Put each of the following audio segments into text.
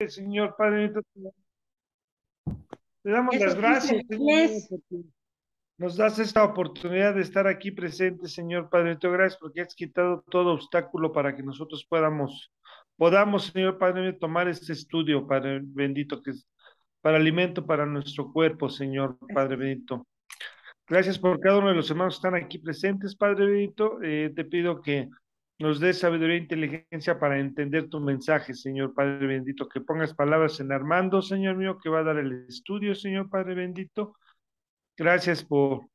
Señor Padre, te damos las Eso dice gracias, el Señor mío, inglés. porque nos das esta oportunidad de estar aquí presentes, Señor Padre. Te gracias porque has quitado todo obstáculo para que nosotros podamos, Señor Padre mío, tomar este estudio, Padre bendito, que es para alimento para nuestro cuerpo, Señor Padre bendito. Gracias por cada uno de los hermanos que están aquí presentes, Padre bendito. Te pido que nos des sabiduría e inteligencia para entender tu mensaje, Señor Padre bendito. Que pongas palabras en Armando, Señor mío, que va a dar el estudio, Señor Padre bendito. Gracias por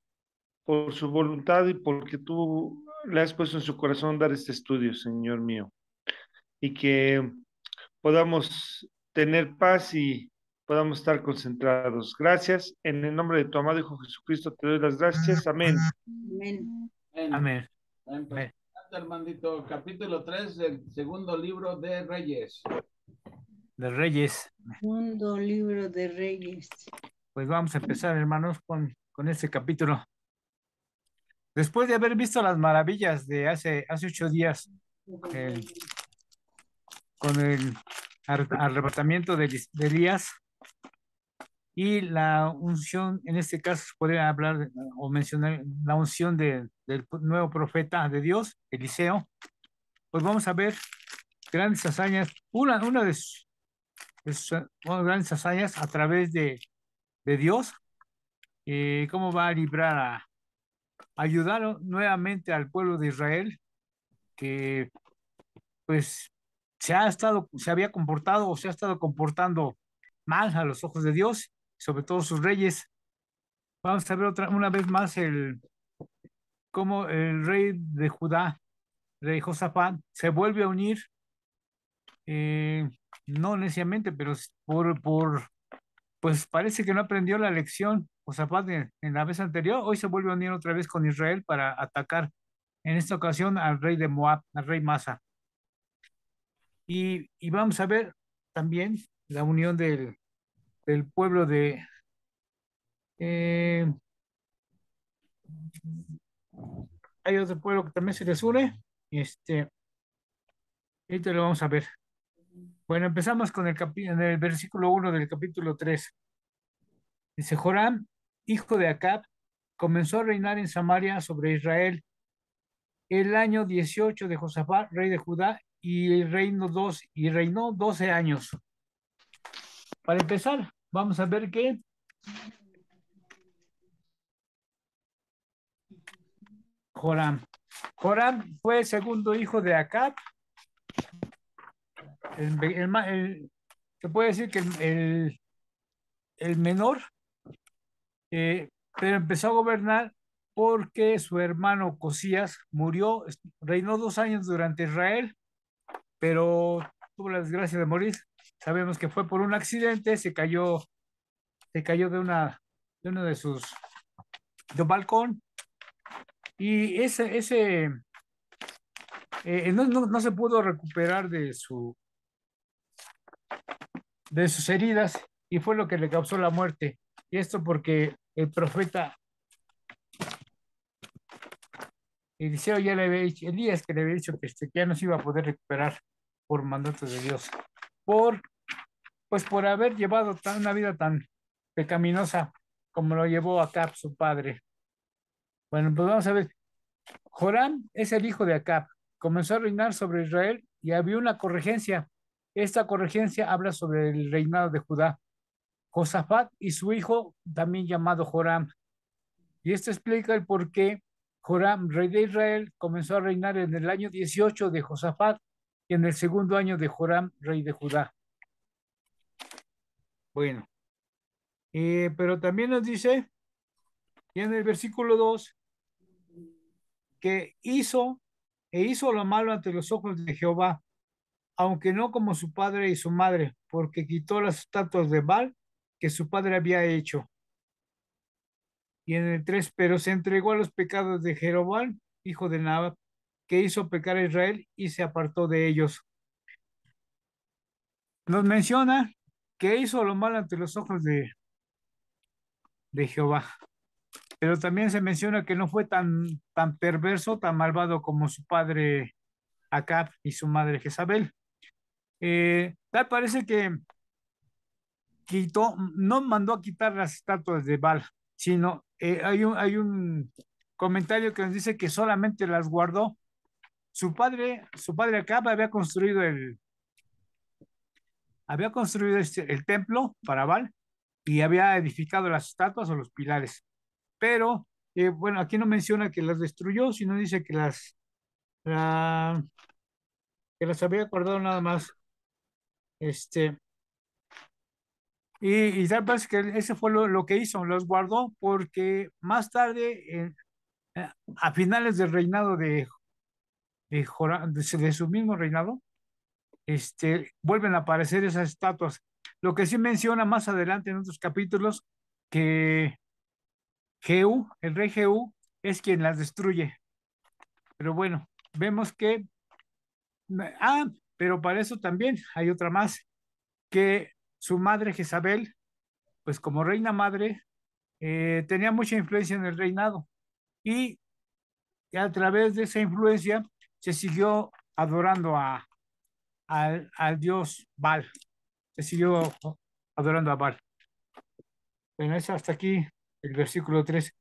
su voluntad y porque tú le has puesto en su corazón dar este estudio, Señor mío. Y que podamos tener paz y podamos estar concentrados. Gracias. En el nombre de tu amado Hijo Jesucristo te doy las gracias. Amén. Amén. Amén. Amén. Empezando, Amén. hermanito, capítulo 3 del segundo libro de Reyes. De Reyes. Segundo libro de Reyes. Pues vamos a empezar, hermanos, con este capítulo. Después de haber visto las maravillas de hace 8 días, el- con el arrebatamiento de Elías y la unción, en este caso se podría hablar o mencionar la unción del nuevo profeta de Dios, Eliseo, pues vamos a ver grandes hazañas, una de sus grandes hazañas a través de Dios, cómo va a librar ayudar nuevamente al pueblo de Israel, que pues se había comportado o se ha estado comportando mal a los ojos de Dios, sobre todo sus reyes. Vamos a ver una vez más cómo el rey de Judá, rey Josafat, se vuelve a unir, eh, no necesariamente, pero pues parece que no aprendió la lección Josafat en la vez anterior. Hoy se vuelve a unir otra vez con Israel para atacar en esta ocasión al rey de Moab, al rey Masa. Y vamos a ver también la unión del pueblo eh, hay otro pueblo que también se les une. Ahorita lo vamos a ver. Bueno, empezamos con en el versículo 1 del capítulo 3. Dice, Joram, hijo de Acab, comenzó a reinar en Samaria sobre Israel el año 18 de Josafat, rey de Judá, y reinó 12 años. Para empezar, vamos a ver que Joram. Joram fue el segundo hijo de Acab. Se puede decir que el menor, pero empezó a gobernar porque su hermano Cosías murió, reinó 2 años durante Israel, pero tuvo la desgracia de morir. Sabemos que fue por un accidente, se cayó de uno de un balcón, y no se pudo recuperar de sus heridas, y fue lo que le causó la muerte. Y esto porque el profeta Eliseo ya le había dicho, Elías que le había dicho que ya no se iba a poder recuperar por mandato de Dios, por, pues por haber llevado una vida tan pecaminosa como lo llevó Acab, su padre. Bueno, pues vamos a ver. Joram es el hijo de Acab. Comenzó a reinar sobre Israel y había una corregencia. Esta corregencia habla sobre el reinado de Judá. Josafat y su hijo, también llamado Joram. Y esto explica el por qué Joram, rey de Israel, comenzó a reinar en el año 18 de Josafat y en el segundo año de Joram, rey de Judá. Bueno, pero también nos dice, y en el versículo 2, que hizo lo malo ante los ojos de Jehová, aunque no como su padre y su madre, porque quitó las estatuas de Baal que su padre había hecho. Y en el 3, pero se entregó a los pecados de Jeroboam, hijo de Nabat, que hizo pecar a Israel y se apartó de ellos. Nos menciona que hizo lo malo ante los ojos de Jehová, pero también se menciona que no fue tan perverso, tan malvado como su padre Acab y su madre Jezabel. Tal parece que quitó, no mandó a quitar las estatuas de Baal, sino hay un comentario que nos dice que solamente las guardó. Su padre Acab había construido el templo para Baal y había edificado las estatuas o los pilares. Pero, bueno, aquí no menciona que las destruyó, sino dice la- que las había guardado nada más. Este, y tal parece que ese fue lo que hizo, los guardó porque más tarde, a finales del reinado de Joram, de su mismo reinado, vuelven a aparecer esas estatuas. Lo que sí menciona más adelante en otros capítulos, que Jehú, el rey Jehú, es quien las destruye. Pero bueno, vemos que, ah, pero para eso también hay otra más, que su madre Jezabel, pues como reina madre, tenía mucha influencia en el reinado y a través de esa influencia se siguió adorando al dios Baal, se siguió adorando a Baal. Bueno, es hasta aquí el versículo 3.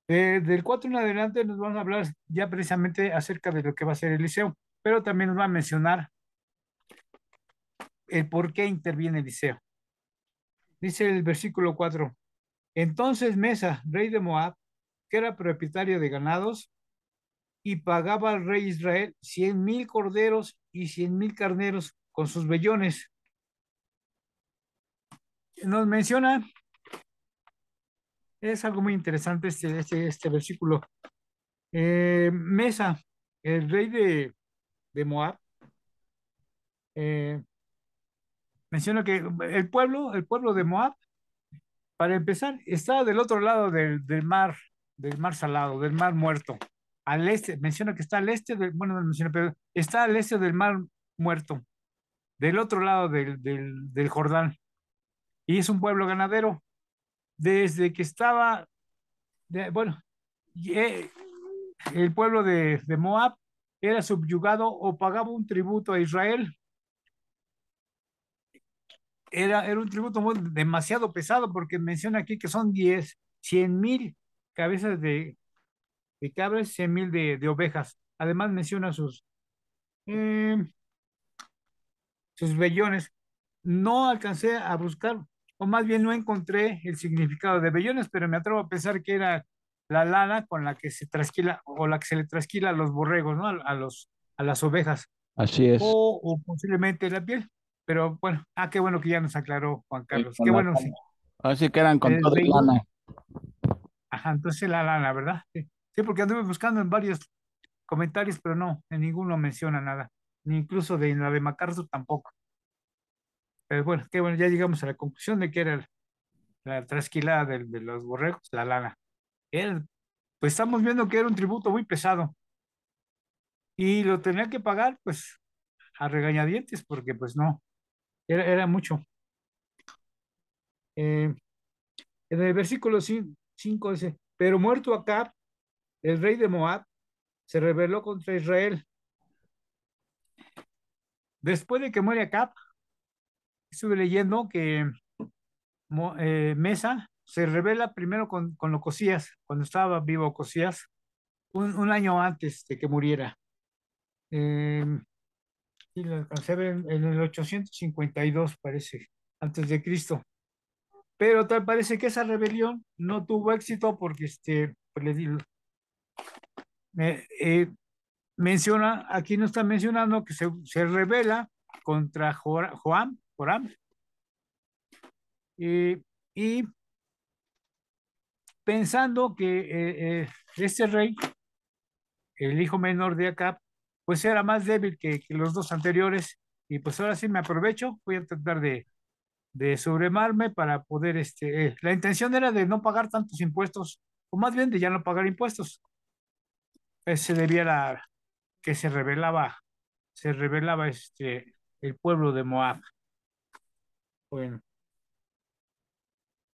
Del 4 en adelante nos van a hablar ya precisamente acerca de lo que va a ser Eliseo, pero también nos va a mencionar el por qué interviene Eliseo. Dice el versículo 4: entonces Mesa, rey de Moab, que era propietario de ganados, y pagaba al rey Israel 100,000 corderos y 100,000 carneros con sus vellones. Nos menciona, es algo muy interesante este versículo. Mesa, el rey de Moab, eh, menciona que el pueblo de Moab, para empezar, estaba del otro lado del mar salado, del mar muerto. Al este, menciona que está al este bueno, no menciona, pero está al este del mar muerto, del otro lado del Jordán. Y es un pueblo ganadero. Desde que estaba, bueno, eh, el pueblo de Moab era subyugado o pagaba un tributo a Israel. Era un tributo demasiado pesado porque menciona aquí que son 100,000 cabezas de cabras, 100,000 de ovejas. Además menciona eh, sus vellones. No alcancé a buscar, o más bien no encontré el significado de vellones, pero me atrevo a pensar que era la lana con la que se trasquila o la que se le trasquila a los borregos, ¿no? A las ovejas, Así es. o posiblemente la piel. Pero bueno, qué bueno que ya nos aclaró Juan Sí, Carlos. con Qué la bueno, lana. sí. Así que eran con El todo y vellón, lana. ajá, entonces la lana, ¿verdad? Sí, sí, porque anduve buscando en varios comentarios, pero no, en ninguno menciona nada, ni incluso de la de MacArthur tampoco. Pero bueno, qué bueno, ya llegamos a la conclusión de que era la trasquilada de los borregos, la lana. Pues estamos viendo que era un tributo muy pesado y lo tenía que pagar pues a regañadientes porque pues no, era mucho. Eh, en el versículo 5 dice, pero muerto Acab, el rey de Moab, se rebeló contra Israel. Después de que muere Acab, estuve leyendo que Mesa se rebela primero con Ocosías, cuando estaba vivo Ocosías, un año antes de que muriera. Eh, y lo alcancé a ver en el 852, parece, antes de Cristo. Pero tal parece que esa rebelión no tuvo éxito porque pues, eh, eh, menciona, aquí no está mencionando que se rebela contra Joram, eh, y pensando que este rey, el hijo menor de Acab, pues era más débil que los dos anteriores, y pues ahora sí me aprovecho, voy a tratar de sobremarme para poder, la intención era de no pagar tantos impuestos, o más bien de ya no pagar impuestos. Se debía a que se rebelaba el pueblo de Moab. Bueno,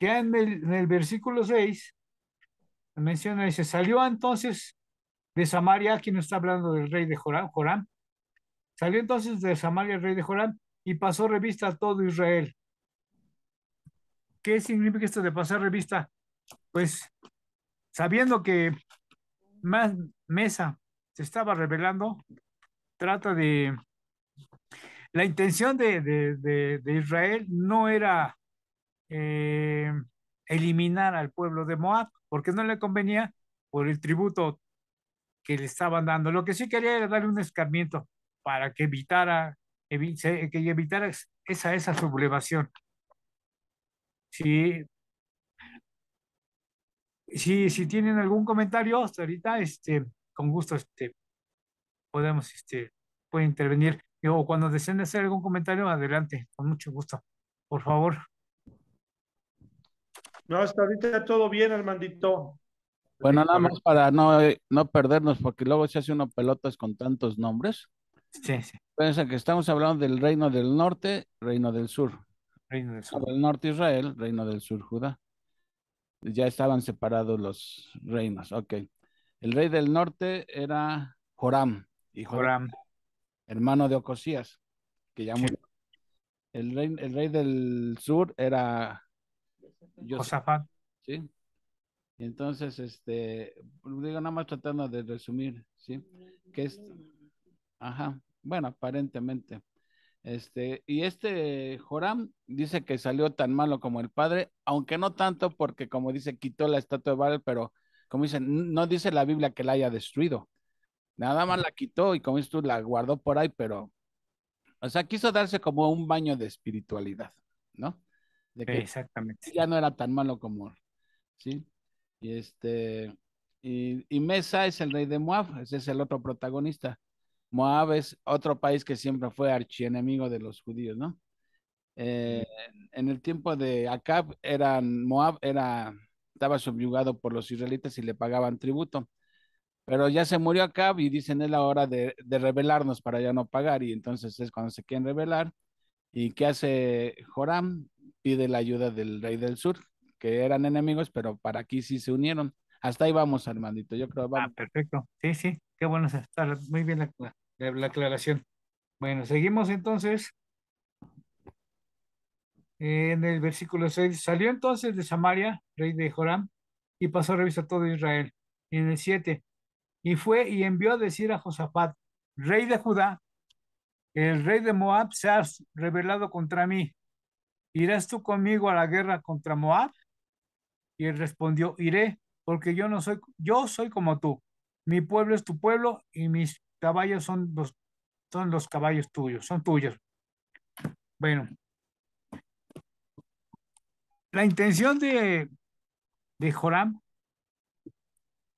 ya en el versículo 6 menciona, dice, salió entonces de Samaria, aquí no está hablando del rey de Joram, Salió entonces de Samaria el rey de Joram y pasó revista a todo Israel. ¿Qué significa esto de pasar revista? Pues sabiendo que más Mesa se estaba rebelando, trata de... La intención de Israel no era eh, eliminar al pueblo de Moab, porque no le convenía por el tributo que le estaban dando. Lo que sí quería era darle un escarmiento para que evitara esa sublevación. Si, si tienen algún comentario hasta ahorita, con gusto podemos, puede intervenir. O cuando deseen hacer algún comentario, adelante, con mucho gusto. Por favor. No, hasta ahorita todo bien, Armandito. Bueno, nada más para no perdernos, porque luego se hace uno pelotas con tantos nombres. Sí, sí. Piensa que estamos hablando del reino del norte, reino del sur. Reino del Sur. Del norte Israel, reino del sur Judá. Ya estaban separados los reinos. Ok. El rey del norte era Joram, hijo de Joram. hermano de Ocosías, que ya Sí. murió. El rey del sur era Josafat. ¿sí? Y entonces, digo, nada más tratando de resumir, ¿sí? Que es, ajá, bueno, aparentemente. Y Joram dice que salió tan malo como el padre, aunque no tanto porque, como dice, quitó la estatua de Baal, pero como dice, no dice la Biblia que la haya destruido. Nada más la quitó y como dices tú, la guardó por ahí, pero, o sea, quiso darse como un baño de espiritualidad, ¿no? De que Exactamente. ya no era tan malo como, ¿sí? Y y Mesa es el rey de Moab, ese es el otro protagonista. Moab es otro país que siempre fue archienemigo de los judíos, ¿no? Eh, en el tiempo de Acab, estaba subyugado por los israelitas y le pagaban tributo. Pero ya se murió Acab y dicen es la hora de rebelarnos para ya no pagar. Y entonces es cuando se quieren rebelar. ¿Y qué hace Joram? Pide la ayuda del rey del sur, que eran enemigos, pero para aquí sí se unieron. Hasta ahí vamos, Armandito. Yo creo que Ah, vamos. perfecto. Sí, sí. Qué bueno está. Muy bien la aclaración. Bueno, seguimos entonces en el versículo 6. Salió entonces de Samaria, rey de Joram, y pasó a revisar todo Israel. Y en el 7. Y fue y envió a decir a Josafat, rey de Judá, el rey de Moab se ha rebelado contra mí. ¿Irás tú conmigo a la guerra contra Moab? Y él respondió, iré, porque yo soy como tú. Mi pueblo es tu pueblo y mis caballos son los caballos tuyos, son tuyos. Bueno, la intención de Joram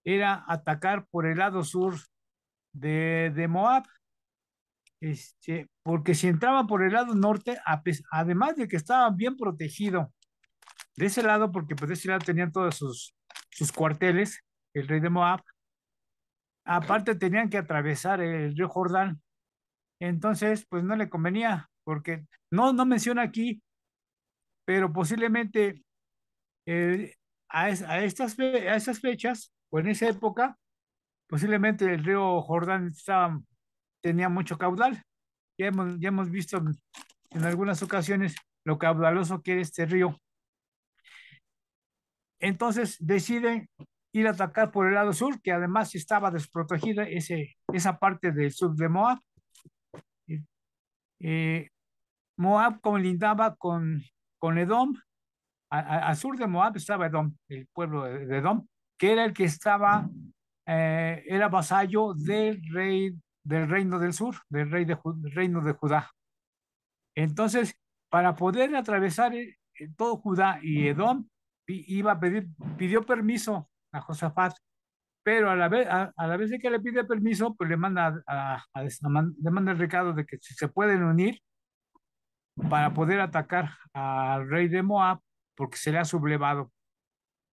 era atacar por el lado sur de Moab, porque si entraba por el lado norte, además de que estaba bien protegido de ese lado, porque pues de ese lado tenían todos sus cuarteles, el rey de Moab, aparte tenían que atravesar el río Jordán, entonces pues no le convenía, porque no menciona aquí, pero posiblemente eh, a estas fechas, o en esa época, posiblemente el río Jordán tenía mucho caudal. Ya hemos visto en algunas ocasiones lo caudaloso que era este río. Entonces deciden ir a atacar por el lado sur, que además estaba desprotegida esa parte del sur de Moab. Eh, Moab colindaba con Edom. Al sur de Moab estaba Edom, el pueblo de Edom, que era el que era vasallo del reino del sur, del reino de Judá. Entonces, para poder atravesar todo Judá y Edom, pidió permiso a Josafat, pero a la vez de que le pide permiso, pues le manda, le manda el recado de que si se pueden unir para poder atacar al rey de Moab, porque se le ha sublevado.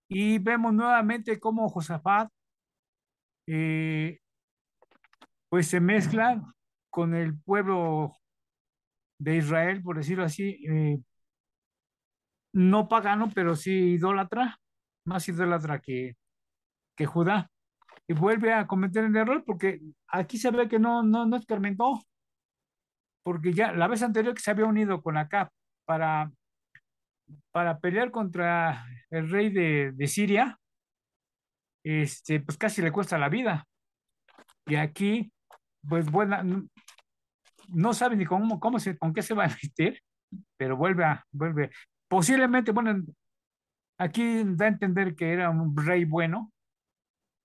Y vemos nuevamente cómo Josafat eh, pues se mezcla con el pueblo de Israel, por decirlo así, no pagano, pero sí idólatra, más idólatra que Judá. Y vuelve a cometer el error porque aquí se ve que no escarmentó. porque ya la vez anterior que se había unido con Acab para, para pelear contra el rey de Siria, pues casi le cuesta la vida. Y aquí, pues bueno, no sabe ni con qué se va a meter, pero vuelve. Posiblemente, bueno, aquí da a entender que era un rey bueno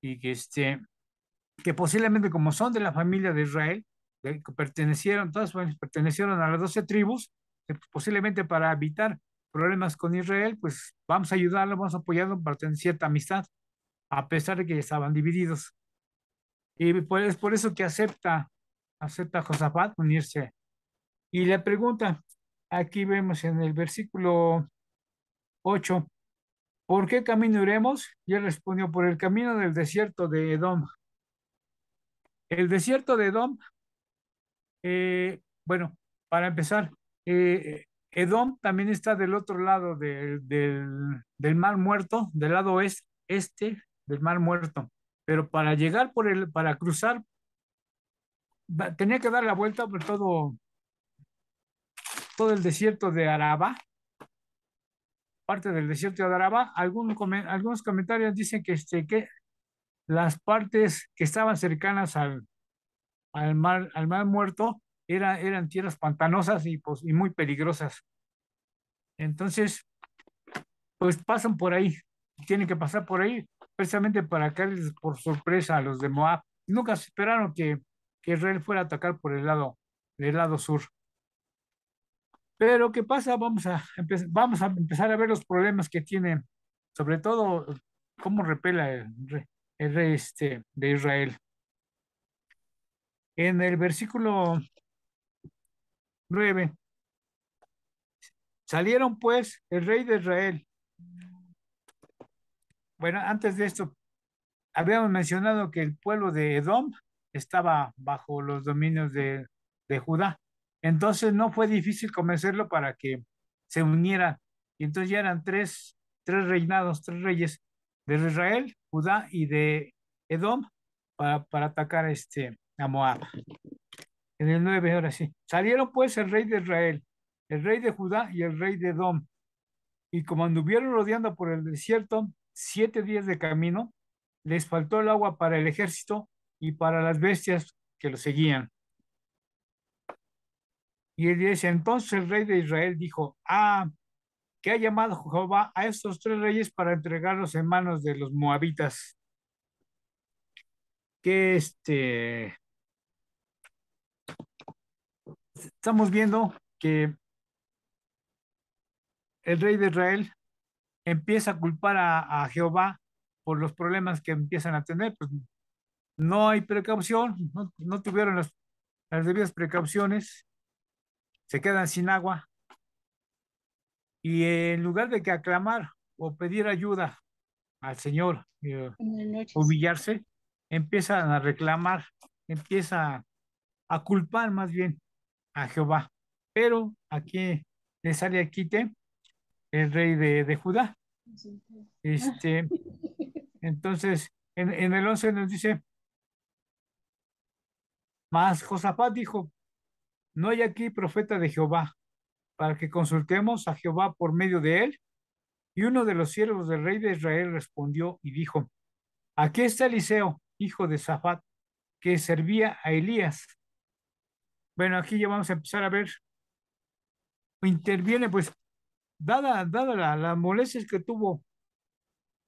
y que posiblemente como son de la familia de Israel, que pertenecieron, todas pertenecieron a las 12 tribus, que posiblemente para evitar problemas con Israel, pues vamos a ayudarlo, vamos a apoyarlo para tener cierta amistad, a pesar de que ya estaban divididos. Y pues por eso que acepta Josafat unirse. Y le pregunta, aquí vemos en el versículo 8, ¿por qué camino iremos? Y él respondió, por el camino del desierto de Edom. El desierto de Edom, bueno, para empezar, Edom también está del otro lado del Mar Muerto, del lado este del Mar Muerto. Pero para llegar para cruzar, tenía que dar la vuelta por todo el desierto de Araba, parte del desierto de Araba. Algunos comentarios dicen que las partes que estaban cercanas al mar Muerto eran tierras pantanosas y muy peligrosas. Entonces, pues pasan por ahí, tienen que pasar por ahí precisamente para caerles por sorpresa a los de Moab. Nunca se esperaron que Israel fuera a atacar por del lado sur. Pero ¿qué pasa? Vamos a empezar a ver los problemas que tienen, sobre todo cómo repela el rey de Israel. En el versículo 9, salieron pues el rey de Israel. Bueno, antes de esto, habíamos mencionado que el pueblo de Edom estaba bajo los dominios de Judá. Entonces no fue difícil convencerlo para que se uniera. Y entonces ya eran tres reinados, tres reyes de Israel, Judá y de Edom para atacar a Moab. En el 9, ahora sí. Salieron pues el rey de Israel, el rey de Judá y el rey de Edom. Y como anduvieron rodeando por el desierto 7 días de camino, les faltó el agua para el ejército y para las bestias que lo seguían. Y él dice, entonces el rey de Israel dijo, que ha llamado Jehová a estos tres reyes para entregarlos en manos de los moabitas. Que estamos viendo que el rey de Israel empieza a culpar a Jehová por los problemas que empiezan a tener. Pues no hay precaución, no tuvieron las debidas precauciones, se quedan sin agua y en lugar de que aclamar o pedir ayuda al Señor, Buenas noches. humillarse, empiezan a reclamar, empieza a culpar más bien a Jehová. Pero aquí le sale a quite el rey de Judá. Entonces, en el 11 nos dice, mas Josafat dijo, no hay aquí profeta de Jehová, para que consultemos a Jehová por medio de él. Y uno de los siervos del rey de Israel respondió y dijo, aquí está Eliseo, hijo de Safat, que servía a Elías. Bueno, aquí ya vamos a empezar a ver, interviene pues, dada las molestias que tuvo,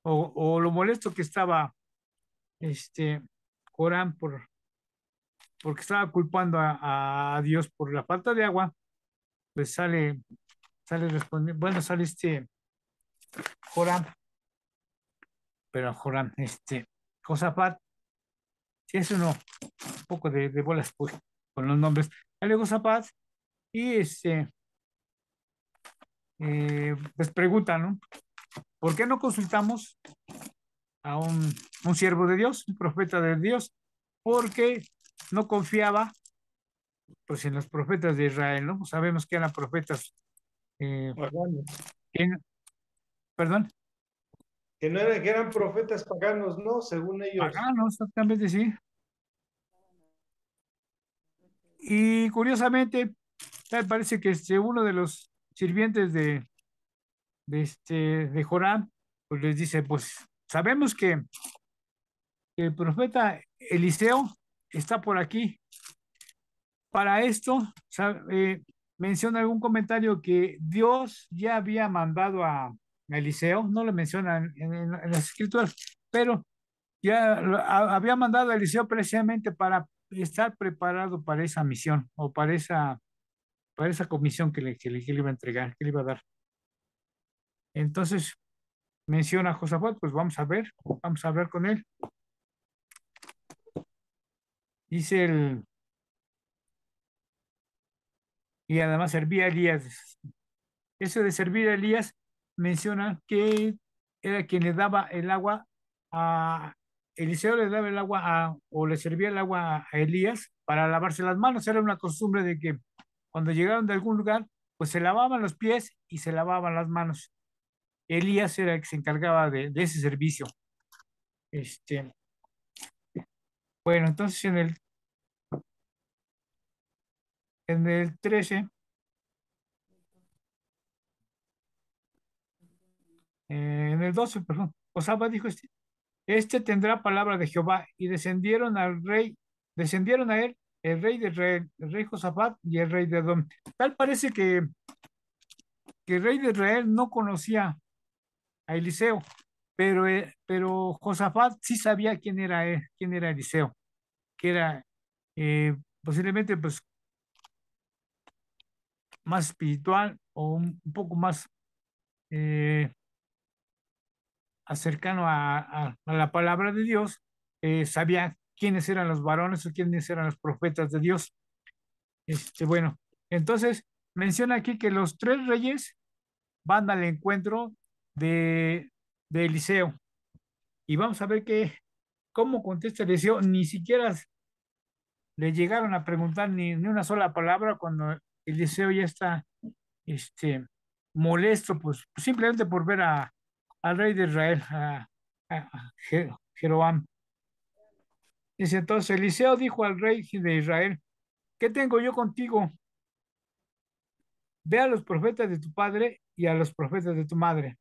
o lo molesto que estaba Corán porque estaba culpando a Dios por la falta de agua, pues sale respondiendo, bueno, sale Joram, pero Joram, Josafat, sí es un poco de bolas con los nombres, sale Josafat y pues pregunta, ¿no? ¿Por qué no consultamos a un siervo de Dios, un profeta de Dios? Porque no confiaba pues en los profetas de Israel, ¿no? Sabemos que eran profetas, Paganos. que- perdón, Que no eran, que eran profetas paganos, ¿no? Según ellos. paganos, exactamente sí. Y curiosamente, tal parece que uno de los sirvientes de Joram, pues les dice, pues sabemos que el profeta Eliseo está por aquí. Para esto, menciona algún comentario que Dios ya había mandado a Eliseo, no lo menciona en las escrituras, pero ya había mandado a Eliseo precisamente para estar preparado para esa misión o para esa comisión que le iba a entregar, que le iba a dar. Entonces menciona a Josafat, pues vamos a hablar con él. Dice y además servía a Elías. Eso de servir a Elías menciona que era quien le daba el agua a Eliseo, le daba el agua o le servía el agua a Elías para lavarse las manos. Era una costumbre de que cuando llegaron de algún lugar, pues se lavaban los pies y se lavaban las manos. Elías era el que se encargaba de ese servicio. Bueno, entonces en el 13, en el 12, perdón, Josafat dijo, este tendrá palabra de Jehová, y descendieron a él el rey de Israel, el rey Josafat y el rey de Edom. Tal parece que el rey de Israel no conocía a Eliseo, pero Josafat sí sabía quién era Eliseo, que era posiblemente pues más espiritual o un poco más eh, cercano a la palabra de Dios. Sabía quiénes eran los varones o quiénes eran los profetas de Dios. Bueno, entonces menciona aquí que los tres reyes van al encuentro de Eliseo. Y vamos a ver cómo contesta Eliseo. Ni siquiera le llegaron a preguntar ni una sola palabra cuando Eliseo ya está molesto, pues simplemente por ver al rey de Israel, a Jeroboam. Dice entonces, Eliseo dijo al rey de Israel, ¿qué tengo yo contigo? Ve a los profetas de tu padre y a los profetas de tu madre.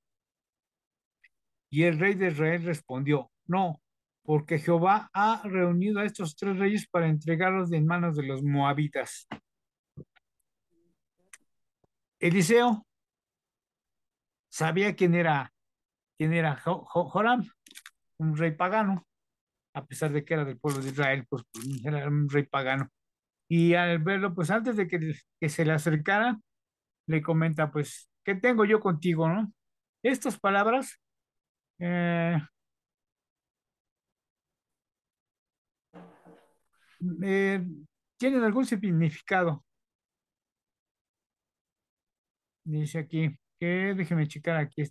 Y el rey de Israel respondió, no, porque Jehová ha reunido a estos tres reyes para entregarlos en manos de los moabitas. Eliseo sabía quién era Joram, un rey pagano, a pesar de que era del pueblo de Israel, pues era un rey pagano. Y al verlo, pues antes de que se le acercara, le comenta, pues, ¿qué tengo yo contigo, no? Estas palabras eh, eh, tienen algún significado. Dice aquí, que déjeme checar aquí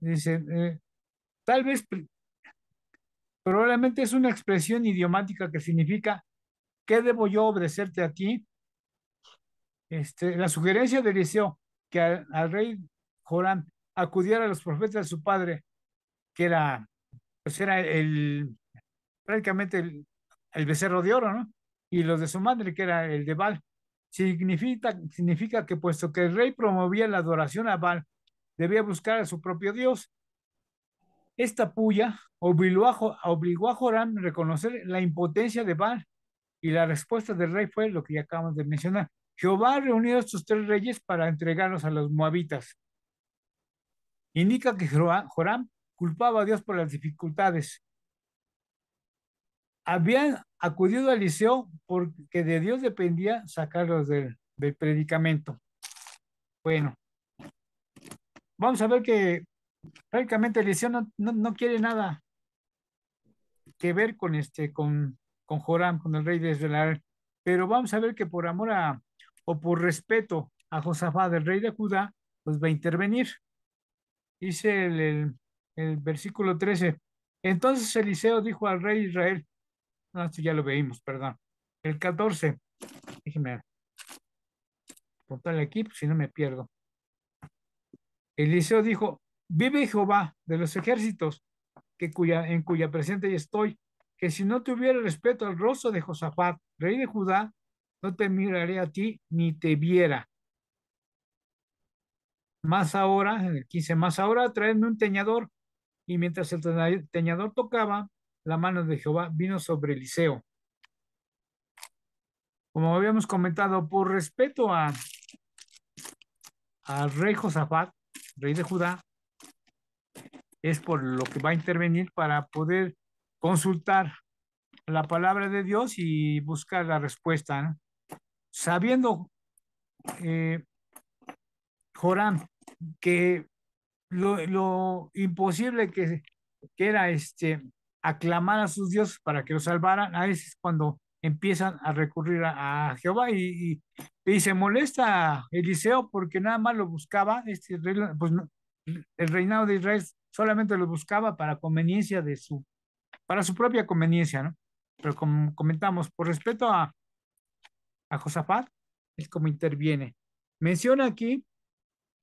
Dice, tal vez, probablemente es una expresión idiomática que significa, ¿qué debo yo obedecerte a ti? La sugerencia de Eliseo que al rey Joram acudiera a los profetas de su padre, que pues era prácticamente el becerro de oro, ¿no? Y los de su madre, que era el de Baal. Significa que puesto que el rey promovía la adoración a Baal, debía buscar a su propio Dios. Esta puya obligó a Joram a reconocer la impotencia de Baal, y la respuesta del rey fue lo que ya acabamos de mencionar. Jehová ha reunido a estos tres reyes para entregarlos a los moabitas. Indica que Joram culpaba a Dios por las dificultades. Habían acudido a Eliseo porque de Dios dependía sacarlos del predicamento. Bueno, vamos a ver que prácticamente Eliseo no quiere nada que ver con Joram, con el rey de Israel, pero vamos a ver que por amor o por respeto a Josafat, el rey de Judá, pues va a intervenir. Dice el versículo 13. Entonces Eliseo dijo al rey de Israel, no, esto ya lo veímos, perdón. El 14, déjeme apuntarle aquí, pues, si no me pierdo. Eliseo dijo, vive Jehová de los ejércitos, en cuya presencia estoy, que si no tuviera respeto al rostro de Josafat, rey de Judá, no te miraré a ti ni te viera. Más ahora, en el 15, más ahora traedme un teñador. Y mientras el teñador tocaba, la mano de Jehová vino sobre Eliseo. Como habíamos comentado, por respeto al rey Josafat, rey de Judá, es por lo que va a intervenir para poder consultar la palabra de Dios y buscar la respuesta, ¿no? Sabiendo eh, Joram que lo imposible que era aclamar a sus dioses para que los salvaran, a veces cuando empiezan a recurrir a Jehová y se molesta Eliseo porque nada más lo buscaba, pues el reinado de Israel solamente lo buscaba para conveniencia para su propia conveniencia, ¿no? Pero como comentamos, por respeto a Josafat, es como interviene. Menciona aquí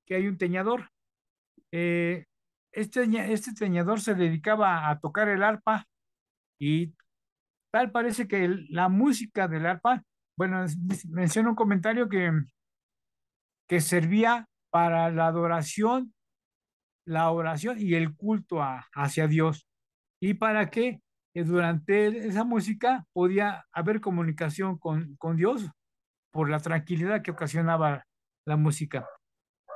que hay un teñador. Eh, este teñador se dedicaba a tocar el arpa y tal parece que la música del arpa, bueno, menciona un comentario que servía para la adoración, la oración y el culto hacia Dios. Y para que durante esa música podía haber comunicación con Dios por la tranquilidad que ocasionaba la música.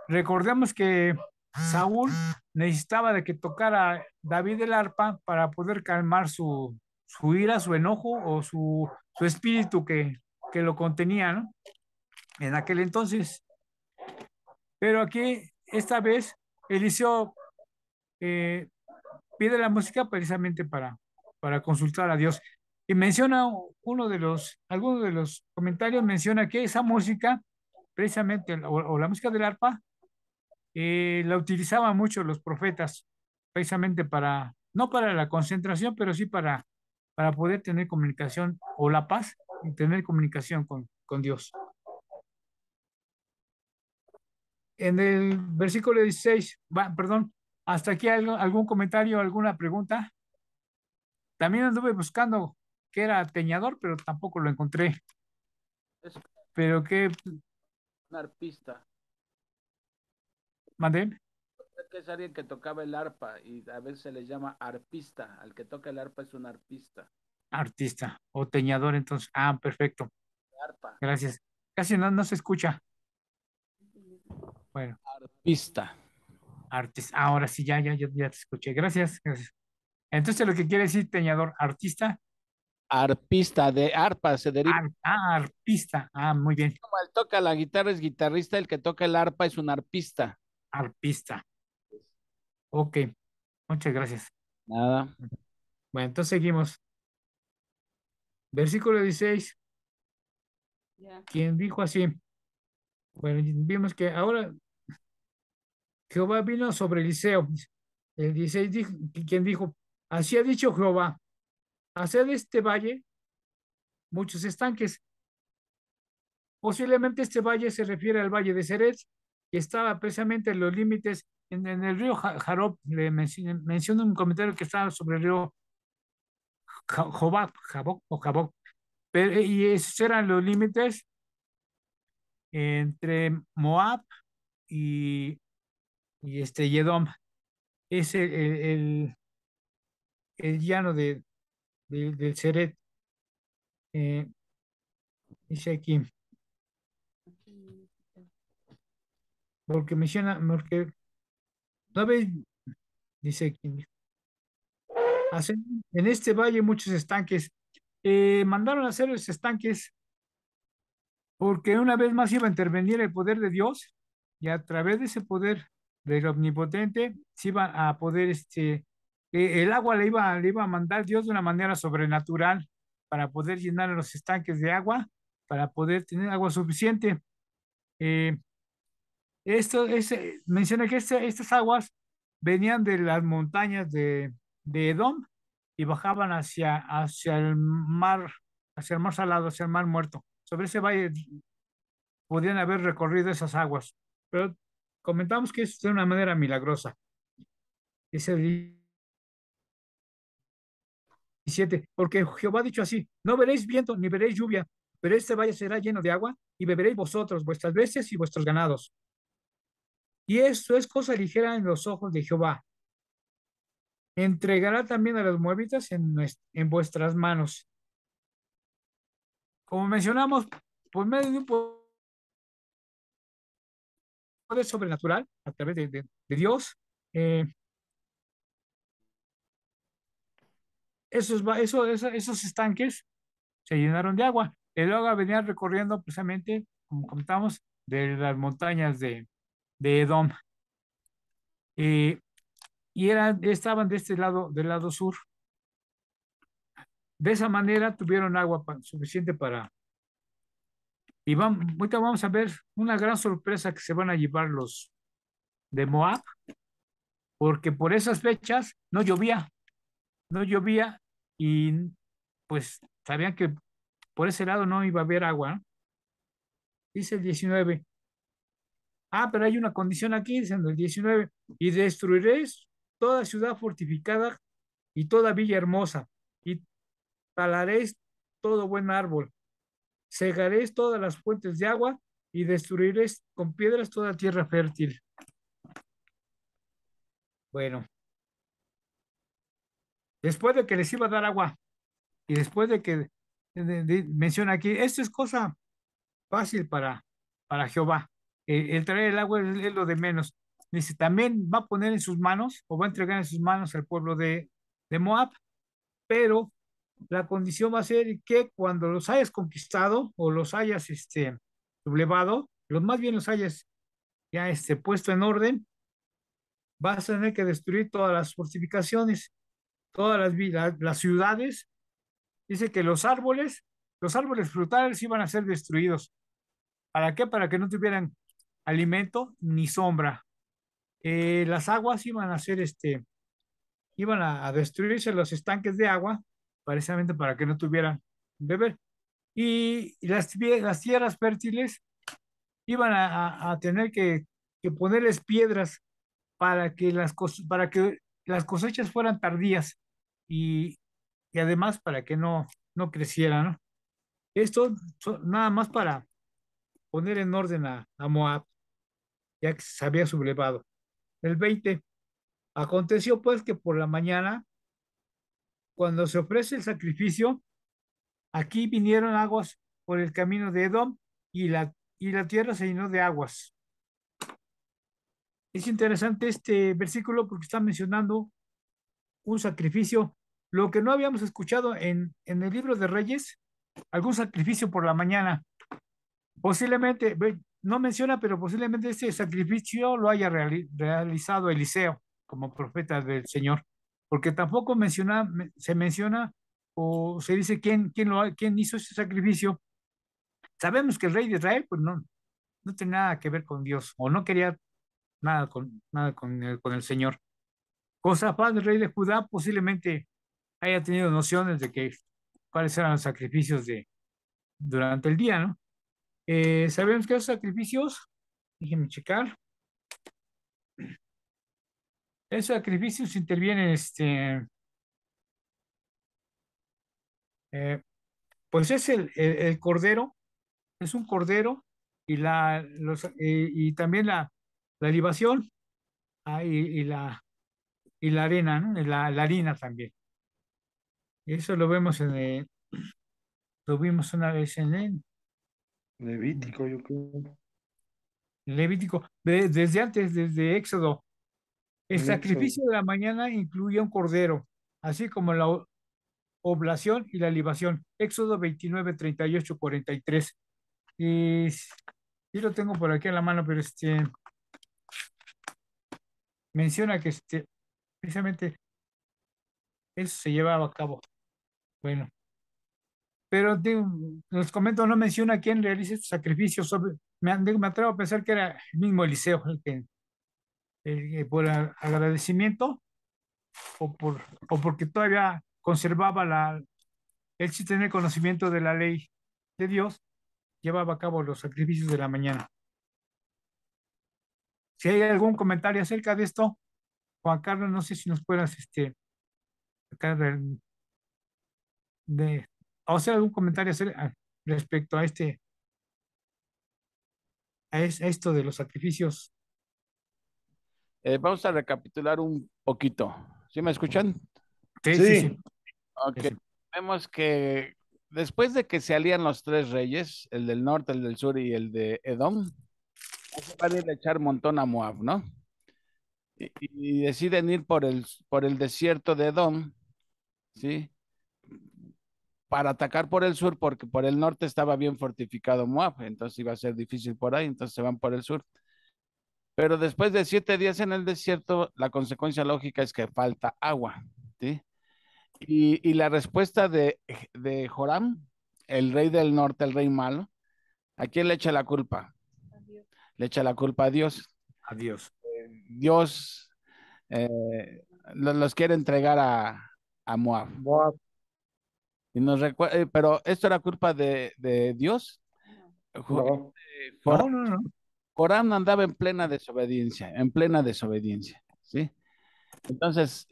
Recordemos que Saúl necesitaba de que tocara David el arpa para poder calmar su ira, su enojo o su espíritu que lo contenía, ¿no? En aquel entonces. Pero aquí, esta vez, Eliseo eh, pide la música precisamente para consultar a Dios. Y menciona algunos de los comentarios menciona que esa música, precisamente, o la música del arpa, la utilizaban mucho los profetas, precisamente no para la concentración, pero sí para poder tener comunicación o la paz y tener comunicación con Dios. En el versículo 16, perdón, hasta aquí algún comentario, alguna pregunta. También anduve buscando qué era teñador, pero tampoco lo encontré. Es Pero qué, un arpista. mandé, Que es alguien que tocaba el arpa y a veces se le llama arpista. Al que toca el arpa es un arpista. artista o teñador, entonces. Ah, perfecto. Arpa. Gracias. Casi no se escucha. Bueno, Arpista. artista. Ahora sí, ya te escuché. Gracias, gracias. Entonces, lo que quiere decir teñador, artista, Arpista de arpa se deriva. arpista. Ah, muy bien. Como el toca la guitarra es guitarrista, el que toca el arpa es un arpista. Arpista. Ok, muchas gracias. Nada. Bueno, entonces seguimos. Versículo 16. Ya. Quien dijo así. Bueno, vimos que ahora Jehová vino sobre Eliseo. El 16 dijo, quien dijo, así ha dicho Jehová, haced este valle muchos estanques. Posiblemente este valle se refiere al valle de Ceret, que estaba precisamente en los límites, en el río Jarob, menciona un comentario que estaba sobre el río Jaboc. Y esos eran los límites entre Moab y, y Edom. Es el llano del Ceret. Eh, dice aquí, porque no veis, dice aquí, hacen en este valle muchos estanques. Mandaron a hacer los estanques porque una vez más iba a intervenir el poder de Dios y a través de ese poder del omnipotente se iba a poder, el agua le iba a mandar Dios de una manera sobrenatural para poder llenar los estanques de agua, para poder tener agua suficiente. Eh, menciona que estas aguas venían de las montañas de Edom y bajaban hacia el mar salado, hacia el mar muerto. Sobre ese valle podían haber recorrido esas aguas, pero comentamos que es de una manera milagrosa. Dice 17, porque Jehová ha dicho así, no veréis viento ni veréis lluvia, pero este valle será lleno de agua y beberéis vosotros, vuestras bestias y vuestros ganados. Y esto es cosa ligera en los ojos de Jehová. Entregará también a los moabitas en vuestras manos. Como mencionamos, por medio de un poder sobrenatural, a través de Dios, eh, esos estanques se llenaron de agua. El agua venía recorriendo precisamente, como comentamos, de las montañas de Edom. Eh, y estaban de este lado, del lado sur. De esa manera tuvieron agua suficiente para... Y ahorita vamos a ver una gran sorpresa que se van a llevar los de Moab, porque por esas fechas no llovía y pues sabían que por ese lado no iba a haber agua, ¿no? Dice el 19. Ah, pero hay una condición aquí, diciendo el 19, y destruiréis toda ciudad fortificada y toda villa hermosa, y talaréis todo buen árbol, cegaréis todas las fuentes de agua, y destruiréis con piedras toda tierra fértil. Bueno, después de que les iba a dar agua, y después de que menciona aquí, esto es cosa fácil para Jehová. El traer el agua es lo de menos. Dice, también va a poner en sus manos, o va a entregar en sus manos al pueblo de Moab, pero la condición va a ser que cuando los hayas conquistado o los hayas sublevado, los más bien los hayas ya puesto en orden, vas a tener que destruir todas las fortificaciones, todas las ciudades. Dice que los árboles frutales iban a ser destruidos. ¿Para qué? Para que no tuvieran alimento ni sombra. Las aguas iban a ser iban a destruirse los estanques de agua, precisamente para que no tuvieran beber. Y las tierras fértiles iban a tener que ponerles piedras para que las cosechas fueran tardías y, y además para que no crecieran, ¿no? Esto nada más para poner en orden a Moab, ya que se había sublevado. El 20. Aconteció pues que por la mañana, cuando se ofrece el sacrificio, aquí vinieron aguas por el camino de Edom y la tierra se llenó de aguas. Es interesante este versículo porque está mencionando un sacrificio, lo que no habíamos escuchado en el libro de Reyes, algún sacrificio por la mañana. Posiblemente, no menciona, pero posiblemente este sacrificio lo haya realizado Eliseo como profeta del Señor, porque tampoco se menciona o se dice quién hizo este sacrificio. Sabemos que el rey de Israel pues no tenía nada que ver con Dios o no quería nada con el Señor. Josafat, el rey de Judá, posiblemente haya tenido nociones de cuáles eran los sacrificios durante el día, ¿no? Sabemos que esos sacrificios, déjenme checar, esos sacrificios intervienen, eh, pues es el cordero, es un cordero y también la libación, y la arena, ¿no? La harina también. Eso lo vemos lo vimos una vez en el Levítico, yo creo. Levítico, desde antes, desde Éxodo. El En Éxodo. sacrificio de la mañana incluía un cordero, así como la oblación y la libación. Éxodo 29, 38, 43. Y sí lo tengo por aquí a la mano, pero menciona que precisamente eso se llevaba a cabo. Bueno, pero les comento, no menciona quién realiza estos sacrificios. Me atrevo a pensar que era el mismo Eliseo, el que por agradecimiento o porque todavía conservaba él sí tenía conocimiento de la ley de Dios, llevaba a cabo los sacrificios de la mañana. Si hay algún comentario acerca de esto, Juan Carlos, no sé si nos puedas sacar o sea, algún comentario respecto a a esto de los sacrificios. Vamos a recapitular un poquito. ¿Sí me escuchan? Sí, sí, sí. Sí, Ok. Sí. Vemos que después de que se alían los tres reyes, el del norte, el del sur y el de Edom, se van a ir a echar montón a Moab, ¿no? Y deciden ir por el desierto de Edom, ¿sí? Para atacar por el sur, porque por el norte estaba bien fortificado Moab, entonces iba a ser difícil por ahí, entonces se van por el sur. Pero después de 7 días en el desierto, la consecuencia lógica es que falta agua, ¿sí? Y la respuesta de Joram, el rey del norte, el rey malo, ¿a quién le echa la culpa? Adiós. Le echa la culpa a Dios. Adiós. Dios los quiere entregar a Moab. Moab, Y pero esto era culpa de Dios. Jo- no. Joram, No, no, no. Joram andaba en plena desobediencia, ¿sí? Entonces,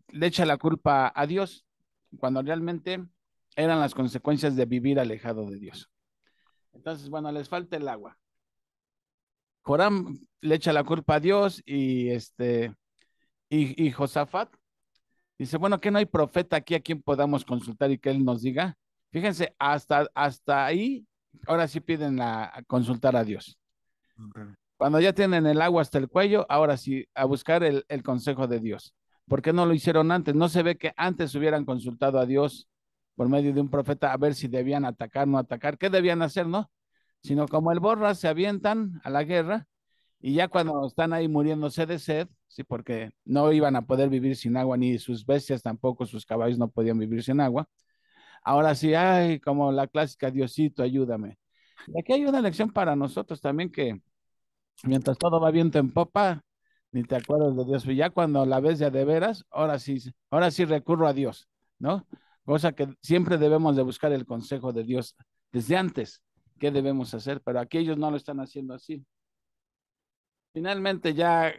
le echa la culpa a Dios cuando realmente eran las consecuencias de vivir alejado de Dios. Entonces, bueno, les falta el agua. Joram le echa la culpa a Dios y Josafat dice, bueno, que no hay profeta aquí a quien podamos consultar y que él nos diga. Fíjense, hasta ahí, ahora sí piden a consultar a Dios. Ok. Cuando ya tienen el agua hasta el cuello, ahora sí, a buscar el consejo de Dios. ¿Por qué no lo hicieron antes? No se ve que antes hubieran consultado a Dios por medio de un profeta a ver si debían atacar, no atacar, qué debían hacer, ¿no? Sino como el borra se avientan a la guerra y ya cuando están ahí muriéndose de sed, sí, porque no iban a poder vivir sin agua, ni sus bestias tampoco, sus caballos no podían vivir sin agua. Ahora sí, ay, como la clásica, Diosito, ayúdame. Y aquí hay una lección para nosotros también que mientras todo va viento en popa, ni te acuerdas de Dios. Y ya cuando la ves ya de veras, ahora sí recurro a Dios, ¿no? Cosa que siempre debemos de buscar el consejo de Dios desde antes. ¿Qué debemos hacer? Pero aquí ellos no lo están haciendo así. Finalmente ya